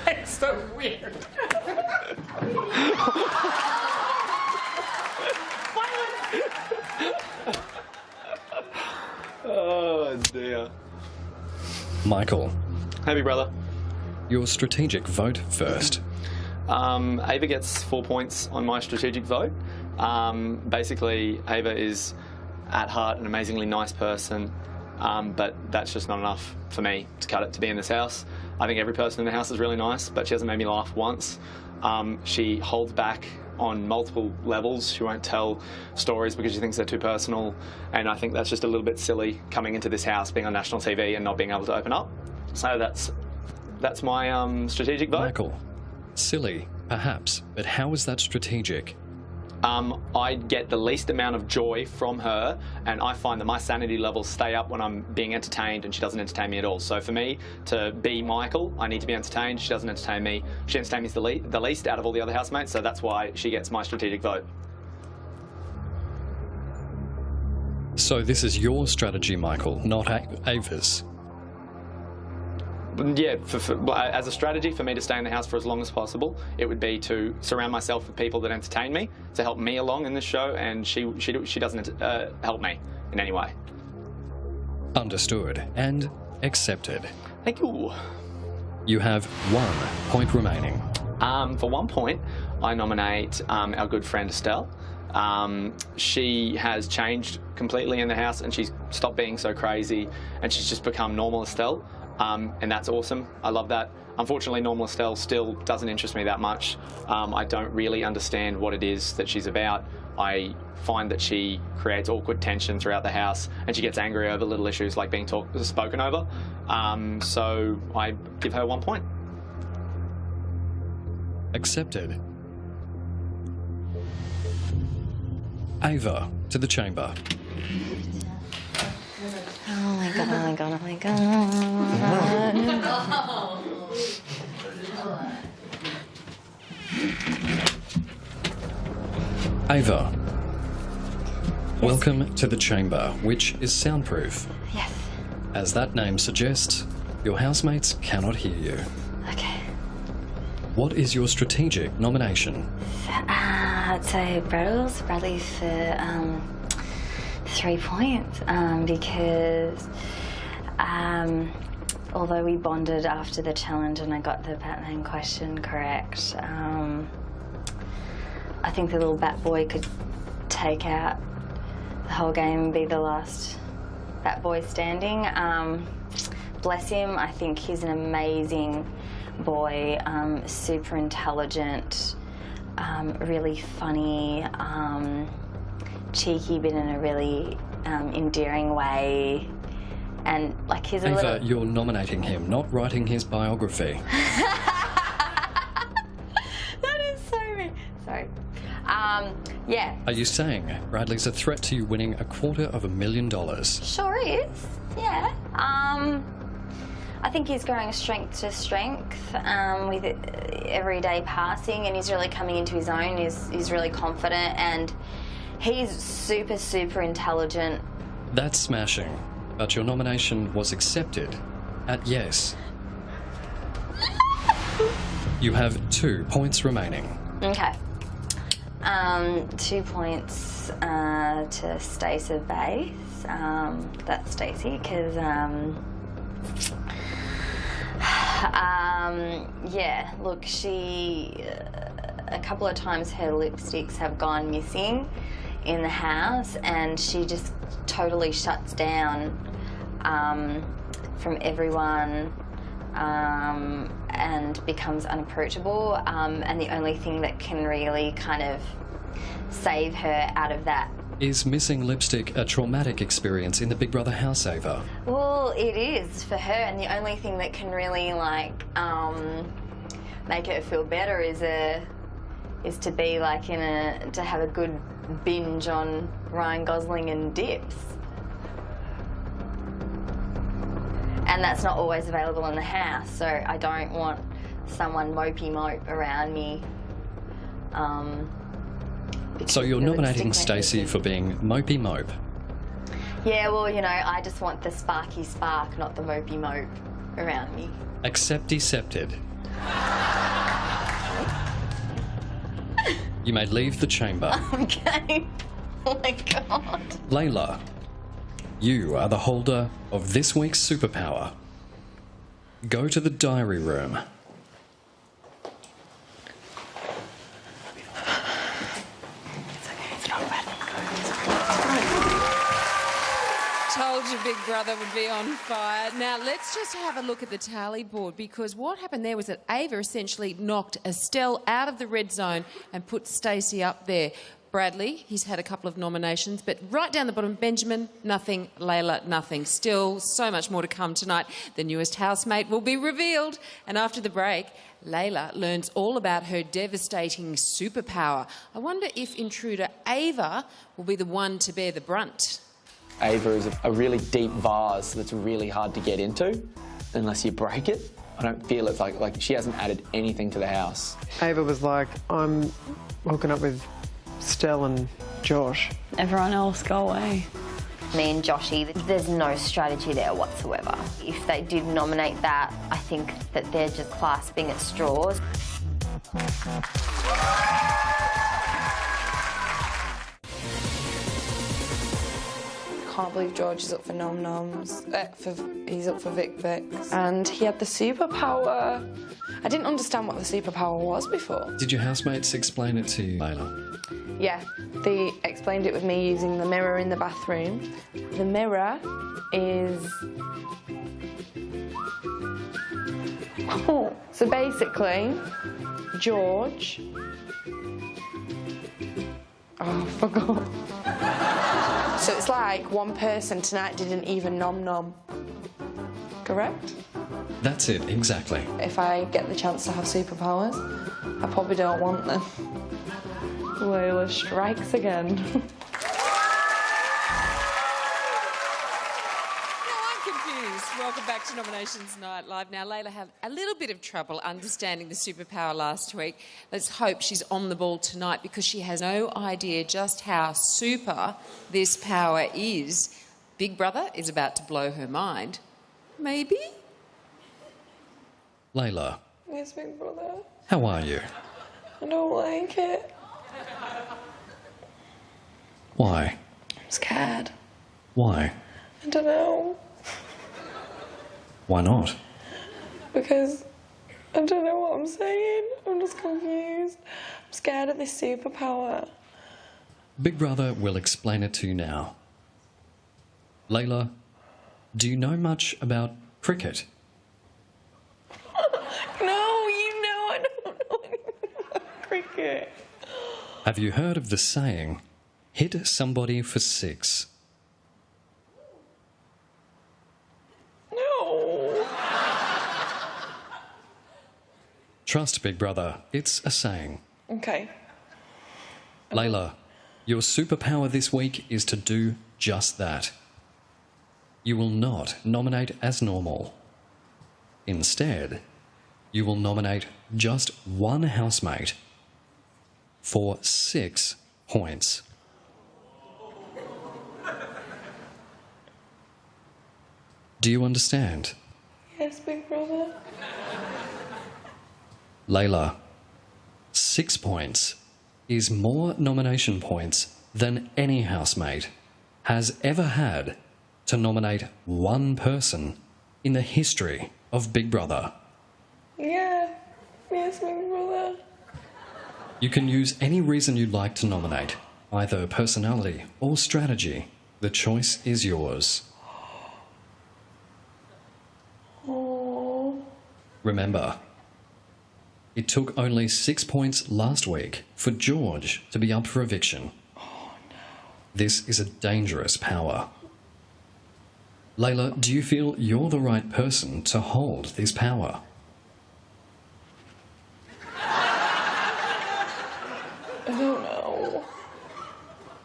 It's so weird. Oh dear. Michael. Hey, brother. Your strategic vote first. Ava gets 4 points on my strategic vote. Basically, Ava is at heart an amazingly nice person, but that's just not enough for me to cut it to be in this house. I think every person in the house is really nice, but she hasn't made me laugh once. She holds back on multiple levels. She won't tell stories because she thinks they're too personal, and I think that's just a little bit silly coming into this house, being on national TV and not being able to open up. So that's my strategic vote. Michael, silly, perhaps, but how is that strategic? I get the least amount of joy from her, and I find that my sanity levels stay up when I'm being entertained, and she doesn't entertain me at all. So for me to be Michael, I need to be entertained. She doesn't entertain me. She entertains me the least out of all the other housemates, so that's why she gets my strategic vote. So this is your strategy, Michael, not Ava's. Yeah, as a strategy for me to stay in the house for as long as possible, it would be to surround myself with people that entertain me, to help me along in this show, and she doesn't help me in any way. Understood and accepted. Thank you. You have 1 point remaining. For 1 point, I nominate our good friend Estelle. She has changed completely in the house, and she's stopped being so crazy, and she's just become normal Estelle. And that's awesome. I love that. Unfortunately, normal Estelle still doesn't interest me that much. I don't really understand what it is that she's about. I find that she creates awkward tension throughout the house, and she gets angry over little issues like being spoken over. So I give her 1 point. Accepted. Ava, to the chamber. Oh my god, oh my god, oh my god. Ava, welcome to the chamber, which is soundproof. Yes. As that name suggests, your housemates cannot hear you. Okay. What is your strategic nomination? I'd say Bradley for 3 points, because although we bonded after the challenge and I got the Batman question correct, I think the little Bat Boy could take out the whole game and be the last Bat Boy standing. Bless him, I think he's an amazing boy, super intelligent, really funny, cheeky but in a really endearing way, and like he's a Ava, little... you're nominating him, not writing his biography. That is so mean. Sorry. Yeah. Are you saying Bradley's a threat to you winning $250,000? Sure is. Yeah. I think he's growing strength to strength with every day passing, and he's really coming into his own. He's really confident, and he's super, super intelligent. That's smashing, but your nomination was accepted at yes. You have 2 points remaining. Okay. 2 points to Stacey Bass. That's Stacey, because yeah, look, she a couple of times her lipsticks have gone missing in the house, and she just totally shuts down from everyone and becomes unapproachable, and the only thing that can really kind of save her out of that. Is missing lipstick a traumatic experience in the Big Brother house, Ava? Well, it is for her, and the only thing that can really like make her feel better is to be like to have a good binge on Ryan Gosling and dips. And that's not always available in the house, so I don't want someone mopey mope around me. So you're nominating Stacey for being mopey mope. Yeah, well, you know, I just want the sparky spark, not the mopey mope around me. Accept accepted. You may leave the chamber. Okay. Oh my God. Layla, you are the holder of this week's superpower. Go to the diary room. Told you Big Brother would be on fire. Now, let's just have a look at the tally board, because what happened there was that Ava essentially knocked Estelle out of the red zone and put Stacey up there. Bradley, he's had a couple of nominations, but right down the bottom, Benjamin, nothing, Layla, nothing. Still so much more to come tonight. The newest housemate will be revealed. And after the break, Layla learns all about her devastating superpower. I wonder if intruder Ava will be the one to bear the brunt. Ava is a really deep vase that's really hard to get into unless you break it. I don't feel it's like she hasn't added anything to the house. Ava was like, I'm hooking up with Stell and Josh. Everyone else go away. Me and Joshy, there's no strategy there whatsoever. If they did nominate that, I think that they're just clasping at straws. Can't believe George is up for Nom Noms. He's up for Vic Vics. And he had the superpower. I didn't understand what the superpower was before. Did your housemates explain it to you, Layla? Yeah, they explained it with me using the mirror in the bathroom. The mirror is... So basically, George... Oh, I forgot. So it's like one person tonight didn't even nom. Correct? That's it, exactly. If I get the chance to have superpowers, I probably don't want them. Layla strikes again. Welcome back to Nominations Night Live. Now, Layla had a little bit of trouble understanding the superpower last week. Let's hope she's on the ball tonight, because she has no idea just how super this power is. Big Brother is about to blow her mind. Maybe? Layla, Yes, Big Brother. how are you? I don't like it. Why? I'm scared. Why? I don't know. Why not? Because I don't know what I'm saying. I'm just confused. I'm scared of this superpower. Big Brother will explain it to you now. Layla, do you know much about cricket? No, you know I don't know anything about cricket. Have you heard of the saying, hit somebody for 6? No. Trust Big Brother, it's a saying. Okay. Layla, your superpower this week is to do just that. You will not nominate as normal. Instead, you will nominate just one housemate for 6 points. Do you understand? Yes, Big Brother. Layla, 6 points is more nomination points than any housemate has ever had to nominate one person in the history of Big Brother. Yeah, yes, Big Brother. You can use any reason you'd like to nominate, either personality or strategy. The choice is yours. Oh. Remember, it took only 6 points last week for George to be up for eviction. Oh, no. This is a dangerous power. Layla, do you feel you're the right person to hold this power? I don't know.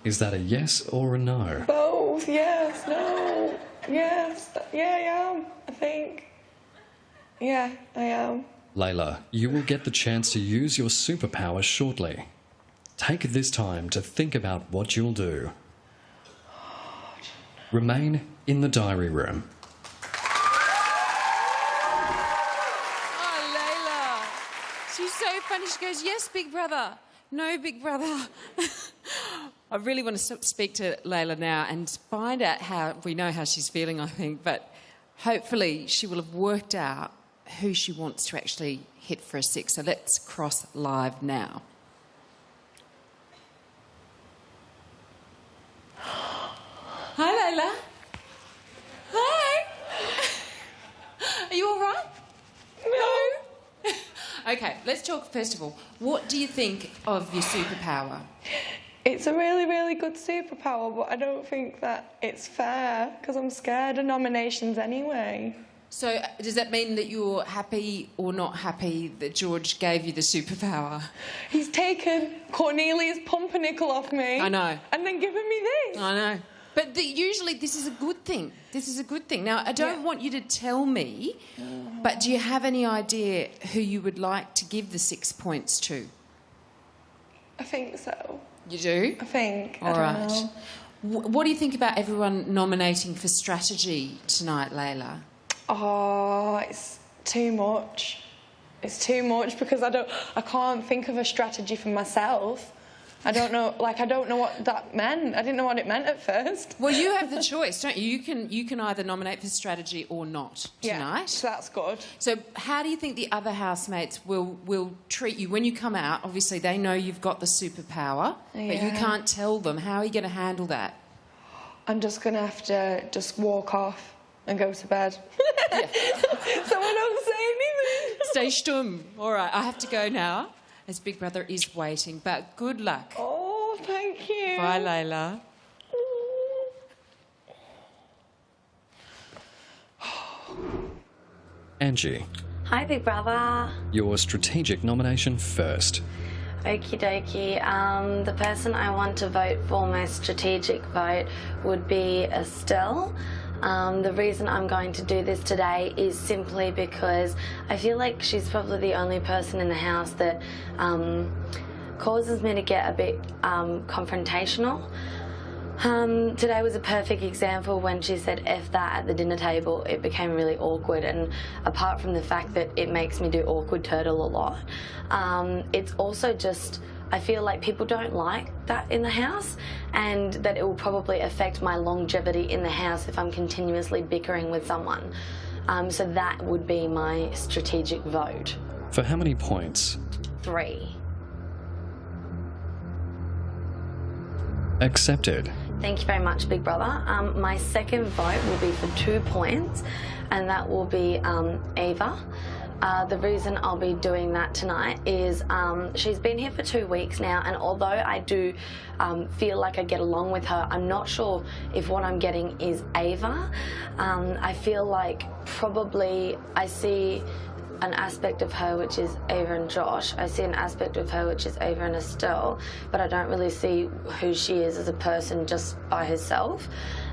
Is that a yes or a no? Both, yes, no, yes. Yeah, I am, I think. Yeah, I am. Layla, you will get the chance to use your superpower shortly. Take this time to think about what you'll do. Remain in the diary room. Oh, Layla. She's so funny. She goes, yes, Big Brother. No, Big Brother. I really want to speak to Layla now and find out how, we know how she's feeling, I think, but hopefully she will have worked out who she wants to actually hit for a 6. So let's cross live now. Hi, Layla. Hi. Are you all right? No. Okay, let's talk first of all. What do you think of your superpower? It's a really, really good superpower, but I don't think that it's fair because I'm scared of nominations anyway. So does that mean that you're happy or not happy that George gave you the superpower? He's taken Cornelius Pumpernickel off me. I know. And then given me this. I know. But usually this is a good thing. This is a good thing. Now, I don't want you to tell me, but do you have any idea who you would like to give the 6 points to? I think so. You do? I think. All I right. don't know. What do you think about everyone nominating for strategy tonight, Layla? Oh, it's too much. It's too much because I can't think of a strategy for myself. I don't know what that meant. I didn't know what it meant at first. Well, you have the choice, don't you? You can either nominate for strategy or not tonight. Yeah, so that's good. So how do you think the other housemates will treat you when you come out? Obviously, they know you've got the superpower, but you can't tell them. How are you going to handle that? I'm just going to have to just walk off and go to bed. So I don't say anything. Stay stum. All right, I have to go now, as Big Brother is waiting, but good luck. Oh, thank you. Bye, Layla. Angie, Hi, Big Brother. your strategic nomination first. Okie dokie. The person I want to vote for my strategic vote would be Estelle. The reason I'm going to do this today is simply because I feel like she's probably the only person in the house that causes me to get a bit confrontational. Today was a perfect example when she said F that at the dinner table. It became really awkward, and apart from the fact that it makes me do awkward turtle a lot, it's also just, I feel like people don't like that in the house, and that it will probably affect my longevity in the house if I'm continuously bickering with someone. So that would be my strategic vote. For how many points? 3. Accepted. Thank you very much, Big Brother. My second vote will be for 2 points, and that will be Ava. The reason I'll be doing that tonight is she's been here for 2 weeks now, and although I do feel like I get along with her, I'm not sure if what I'm getting is Ava. I feel like probably I see an aspect of her which is Ava and Josh. I see an aspect of her which is Ava and Estelle, but I don't really see who she is as a person just by herself.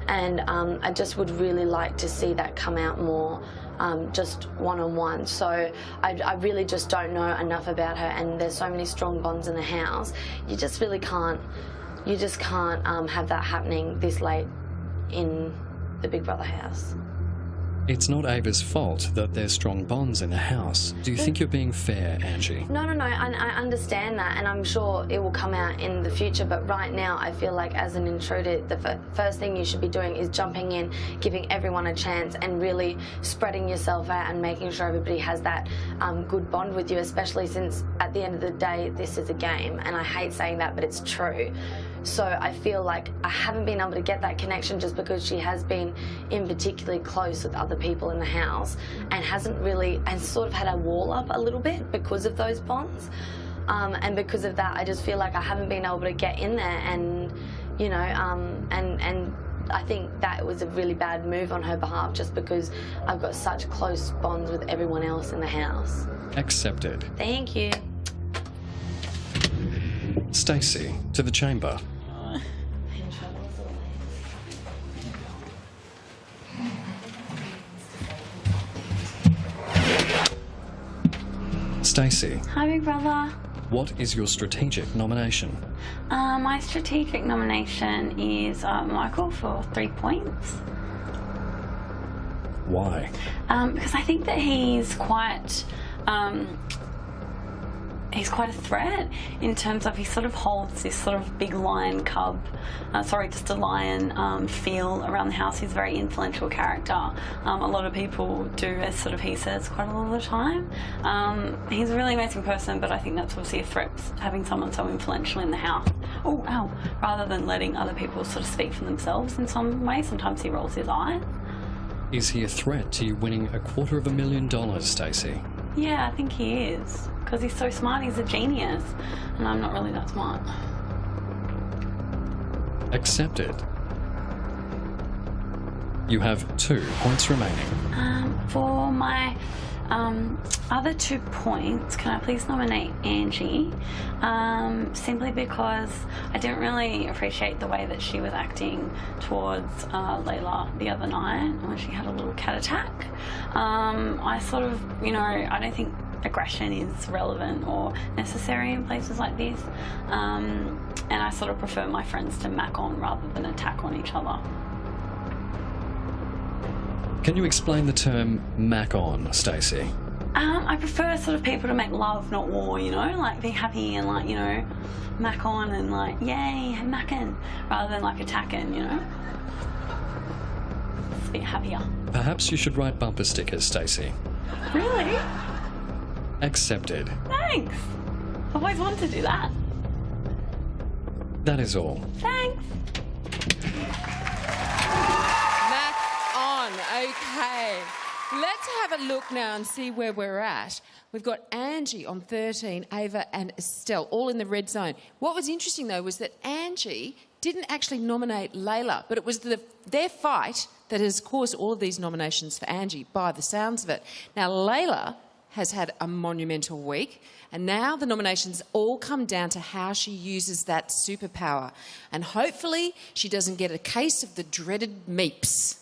And I just would really like to see that come out more just one-on-one. So I really just don't know enough about her, and there's so many strong bonds in the house. You just really can't, have that happening this late in the Big Brother house. It's not Ava's fault that there's strong bonds in the house. Do you think you're being fair, Angie? No, I understand that, and I'm sure it will come out in the future, but right now I feel like as an intruder, the first thing you should be doing is jumping in, giving everyone a chance, and really spreading yourself out and making sure everybody has that good bond with you, especially since at the end of the day, this is a game, and I hate saying that, but it's true. So I feel like I haven't been able to get that connection just because she has been in particularly close with other people in the house and hasn't really, and sort of had a wall up a little bit because of those bonds. And because of that, I just feel like I haven't been able to get in there and, you know, and I think that was a really bad move on her behalf just because I've got such close bonds with everyone else in the house. Accepted. Thank you. Stacey, to the chamber. Stacey, Hi, Big Brother. what is your strategic nomination? My strategic nomination is Michael for 3 points. Why? Because I think that he's quite a threat in terms of he sort of holds this sort of big lion cub, just a lion feel around the house. He's a very influential character. A lot of people do, as sort of he says, quite a lot of the time. He's a really amazing person, but I think that's obviously a threat, having someone so influential in the house. Oh, ow. Rather than letting other people sort of speak for themselves in some way, sometimes he rolls his eye. Is he a threat to you winning $250,000, Stacey? Yeah, I think he is. Because he's so smart, he's a genius. And I'm not really that smart. Accepted. You have 2 points remaining. For my other 2 points, can I please nominate Angie? Simply because I didn't really appreciate the way that she was acting towards Layla the other night when she had a little cat attack. I sort of, you know, I don't think aggression is relevant or necessary in places like this. And I sort of prefer my friends to mac on rather than attack on each other. Can you explain the term mac on, Stacey? I prefer sort of people to make love, not war, you know, like be happy and like, you know, mac on and like, yay, macking, rather than like attacking, you know. It's a bit happier. Perhaps you should write bumper stickers, Stacey. Really? Accepted. Thanks. I've always wanted to do that. That is all. Thanks. Mac on. Okay. Let's have a look now and see where we're at. We've got Angie on 13, Ava and Estelle, all in the red zone. What was interesting, though, was that Angie didn't actually nominate Layla, but it was their fight that has caused all of these nominations for Angie, by the sounds of it. Now, Layla has had a monumental week, and now the nominations all come down to how she uses that superpower. And hopefully she doesn't get a case of the dreaded meeps.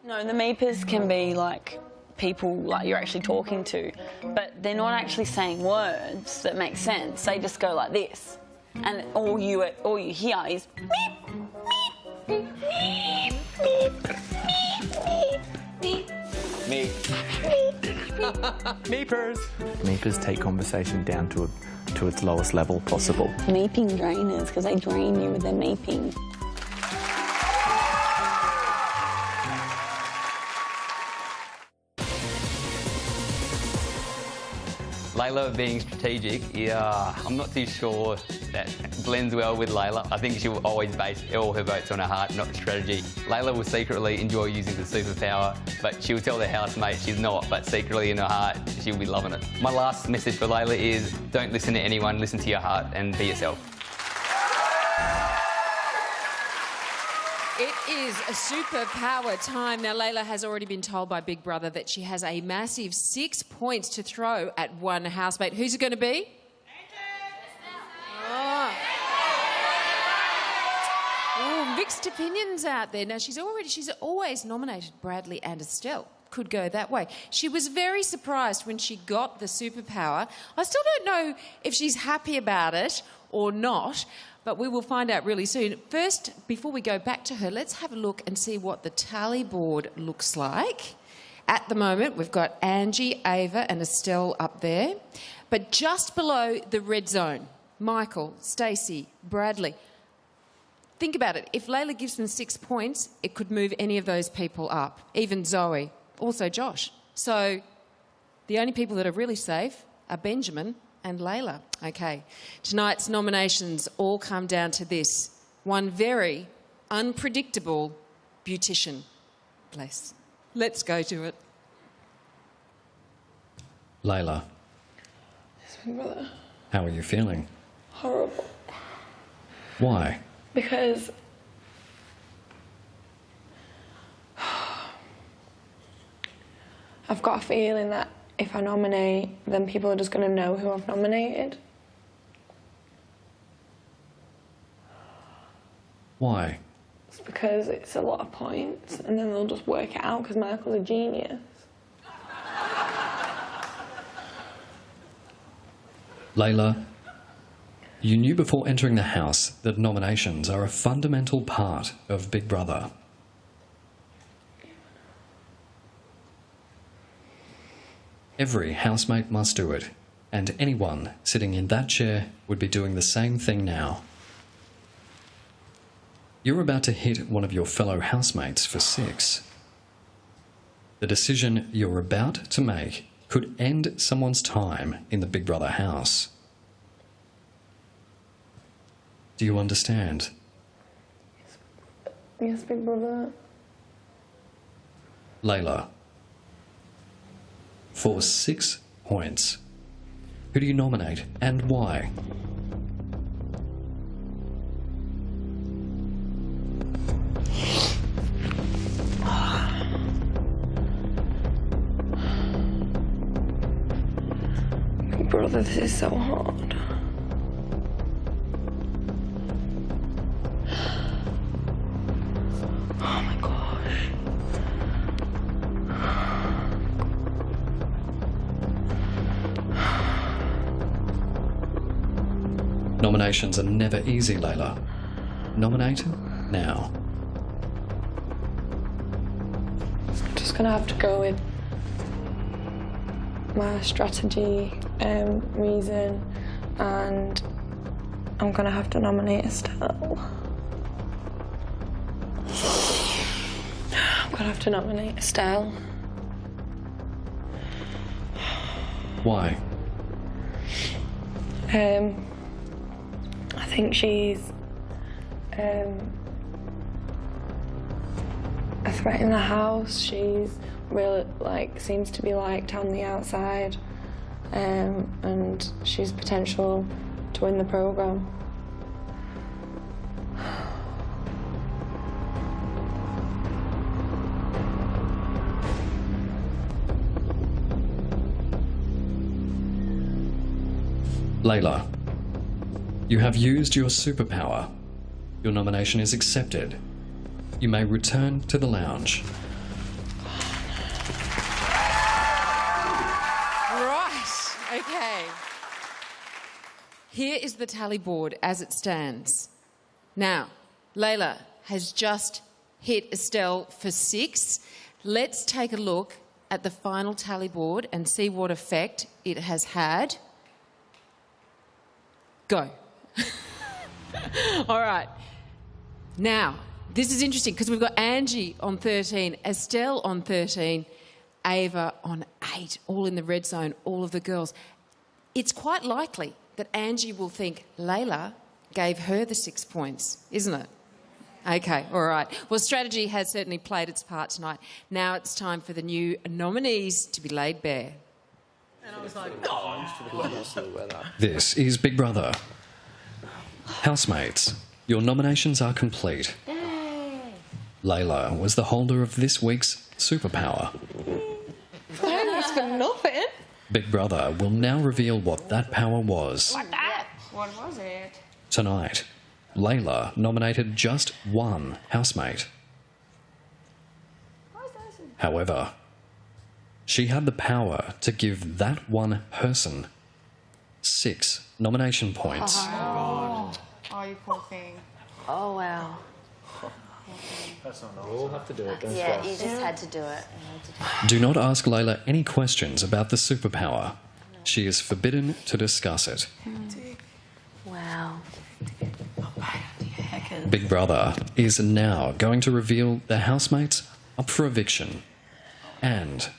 No, the meepers can be like people like you're actually talking to, but they're not actually saying words that make sense. They just go like this, and all you hear is meep, meep, meep, meep, meep, meep. Meepers. Meepers take conversation down to its lowest level possible. Meeping drainers, because they drain you with their meeping. Layla being strategic, yeah, I'm not too sure that blends well with Layla. I think she'll always base all her votes on her heart, not strategy. Layla will secretly enjoy using the superpower, but she'll tell the housemate she's not, but secretly in her heart, she'll be loving it. My last message for Layla is don't listen to anyone, listen to your heart and be yourself. It is a superpower time. Now, Layla has already been told by Big Brother that she has a massive 6 points to throw at one housemate. Who's it going to be? Oh. Ooh, mixed opinions out there. Now, she's always nominated Bradley and Estelle. Could go that way. She was very surprised when she got the superpower. I still don't know if she's happy about it or not, but we will find out really soon. First, before we go back to her, let's have a look and see what the tally board looks like. At the moment, we've got Angie, Ava and Estelle up there. But just below the red zone, Michael, Stacey, Bradley. Think about it. If Layla gives them 6 points, it could move any of those people up, even Zoe, also Josh. So the only people that are really safe are Benjamin and Layla. Okay, tonight's nominations all come down to this. One very unpredictable beautician. Bless. Let's go to it. Layla, Yes, my brother. how are you feeling? Horrible. Why? Because I've got a feeling that if I nominate, then people are just going to know who I've nominated. Why? It's because it's a lot of points, and then they'll just work it out because Michael's a genius. Layla, you knew before entering the house that nominations are a fundamental part of Big Brother. Every housemate must do it, and anyone sitting in that chair would be doing the same thing now. You're about to hit one of your fellow housemates for 6. The decision you're about to make could end someone's time in the Big Brother house. Do you understand? Yes, Big Brother. Layla, for 6 points, who do you nominate and why? Big Brother, this is so hard. Oh my gosh. Nominations are never easy, Layla. Nominate now. I'm just gonna have to go with my strategy, reason, and I'm gonna have to nominate Estelle. I'm gonna have to nominate Estelle. Why? I think she's a threat in the house. She's really seems to be liked on the outside, and she's potential to win the programme. Layla, you have used your superpower. Your nomination is accepted. You may return to the lounge. Right, okay. Here is the tally board as it stands. Now, Layla has just hit Estelle for 6. Let's take a look at the final tally board and see what effect it has had. Go. All right. Now, this is interesting because we've got Angie on 13, Estelle on 13, Ava on 8, all in the red zone, all of the girls. It's quite likely that Angie will think Layla gave her the 6 points, isn't it? Okay, all right. Well, strategy has certainly played its part tonight. Now it's time for the new nominees to be laid bare. And I was like, This is Big Brother. Housemates, your nominations are complete. Layla was the holder of this week's superpower. Thanks for nothing. Big Brother will now reveal what that power was. What was it? Tonight, Layla nominated just one housemate. However, she had the power to give that one person 6 nomination points. Oh, you poor thing. Oh, wow. That's not nice. We'll have to do it. Don't Yeah, stress. you just had to do it. Do not ask Layla any questions about the superpower. She is forbidden to discuss it. Wow. Big Brother is now going to reveal their housemates up for eviction and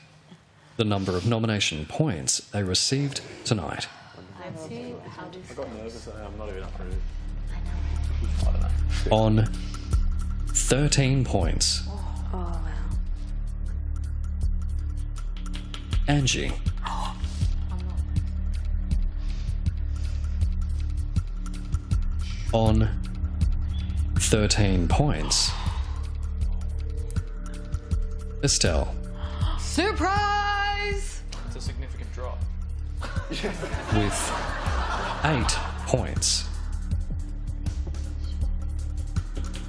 the number of nomination points they received tonight. I got nervous. I'm not even up for it. On 13 points, Oh, wow. Angie. On 13 points, Estelle. Surprise! It's a significant drop. With 8 points,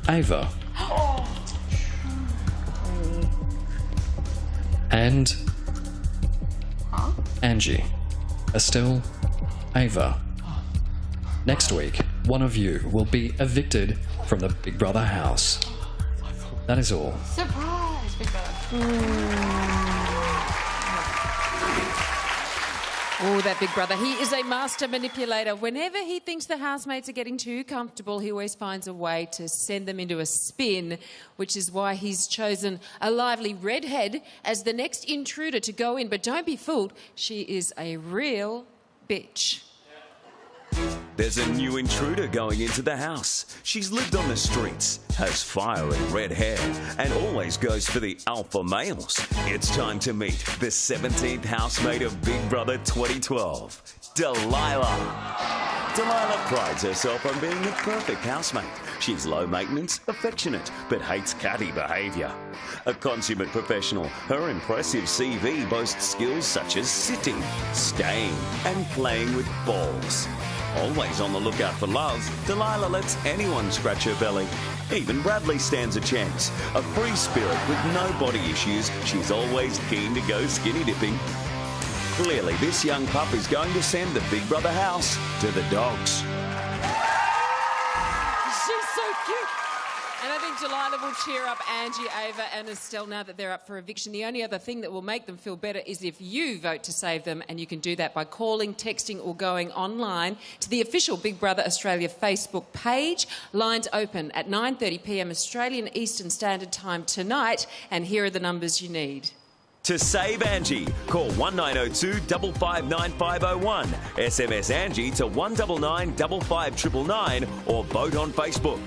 Ava. And Angie. Estelle, Ava. Next week, one of you will be evicted from the Big Brother house. That is all. Surprise, Big Brother. Oh, that Big Brother. He is a master manipulator. Whenever he thinks the housemates are getting too comfortable, he always finds a way to send them into a spin, which is why he's chosen a lively redhead as the next intruder to go in. But don't be fooled, she is a real bitch. There's a new intruder going into the house. She's lived on the streets, has fiery red hair, and always goes for the alpha males. It's time to meet the 17th housemate of Big Brother 2012, Delilah. Delilah prides herself on being the perfect housemate. She's low maintenance, affectionate, but hates catty behaviour. A consummate professional, her impressive CV boasts skills such as sitting, staying, and playing with balls. Always on the lookout for love, Delilah lets anyone scratch her belly. Even Bradley stands a chance. A free spirit with no body issues, she's always keen to go skinny dipping. Clearly, this young pup is going to send the Big Brother house to the dogs. She's so cute. And I think Delilah will cheer up Angie, Ava and Estelle now that they're up for eviction. The only other thing that will make them feel better is if you vote to save them, and you can do that by calling, texting or going online to the official Big Brother Australia Facebook page. Lines open at 9:30pm Australian Eastern Standard Time tonight, and here are the numbers you need. To save Angie, call 1902 559 SMS Angie to 199 559 or vote on Facebook.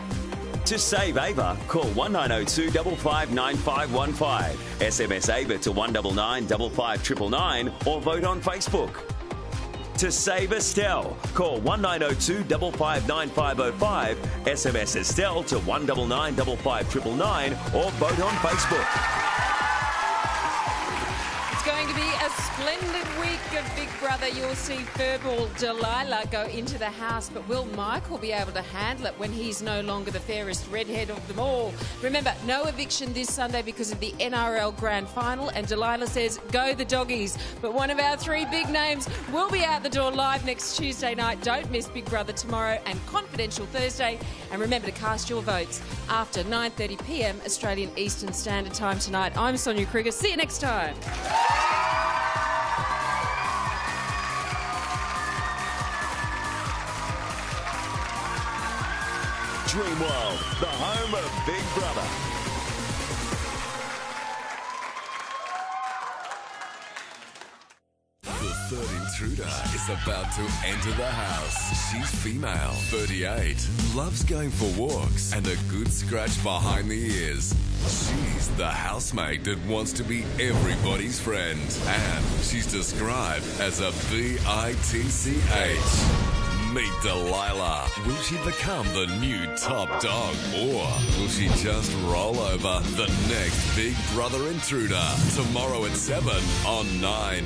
To save Ava, call 1902 559 SMS Ava to 199 559 or vote on Facebook. To save Estelle, call 1902 559 SMS Estelle to 199 559 or vote on Facebook. It's going to be a splendid week of Big Brother. You'll see furball Delilah go into the house, but will Michael be able to handle it when he's no longer the fairest redhead of them all? Remember, no eviction this Sunday because of the NRL Grand Final, and Delilah says, go the doggies. But one of our three big names will be out the door live next Tuesday night. Don't miss Big Brother tomorrow and Confidential Thursday. And remember to cast your votes after 9:30pm Australian Eastern Standard Time tonight. I'm Sonia Kruger. See you next time. Dreamworld, the home of Big Brother. The third intruder is about to enter the house. She's female, 38, loves going for walks, and a good scratch behind the ears. She's the housemate that wants to be everybody's friend, and she's described as a bitch. Meet Delilah. Will she become the new top dog, or will she just roll over the next Big Brother intruder? Tomorrow at 7 on 9.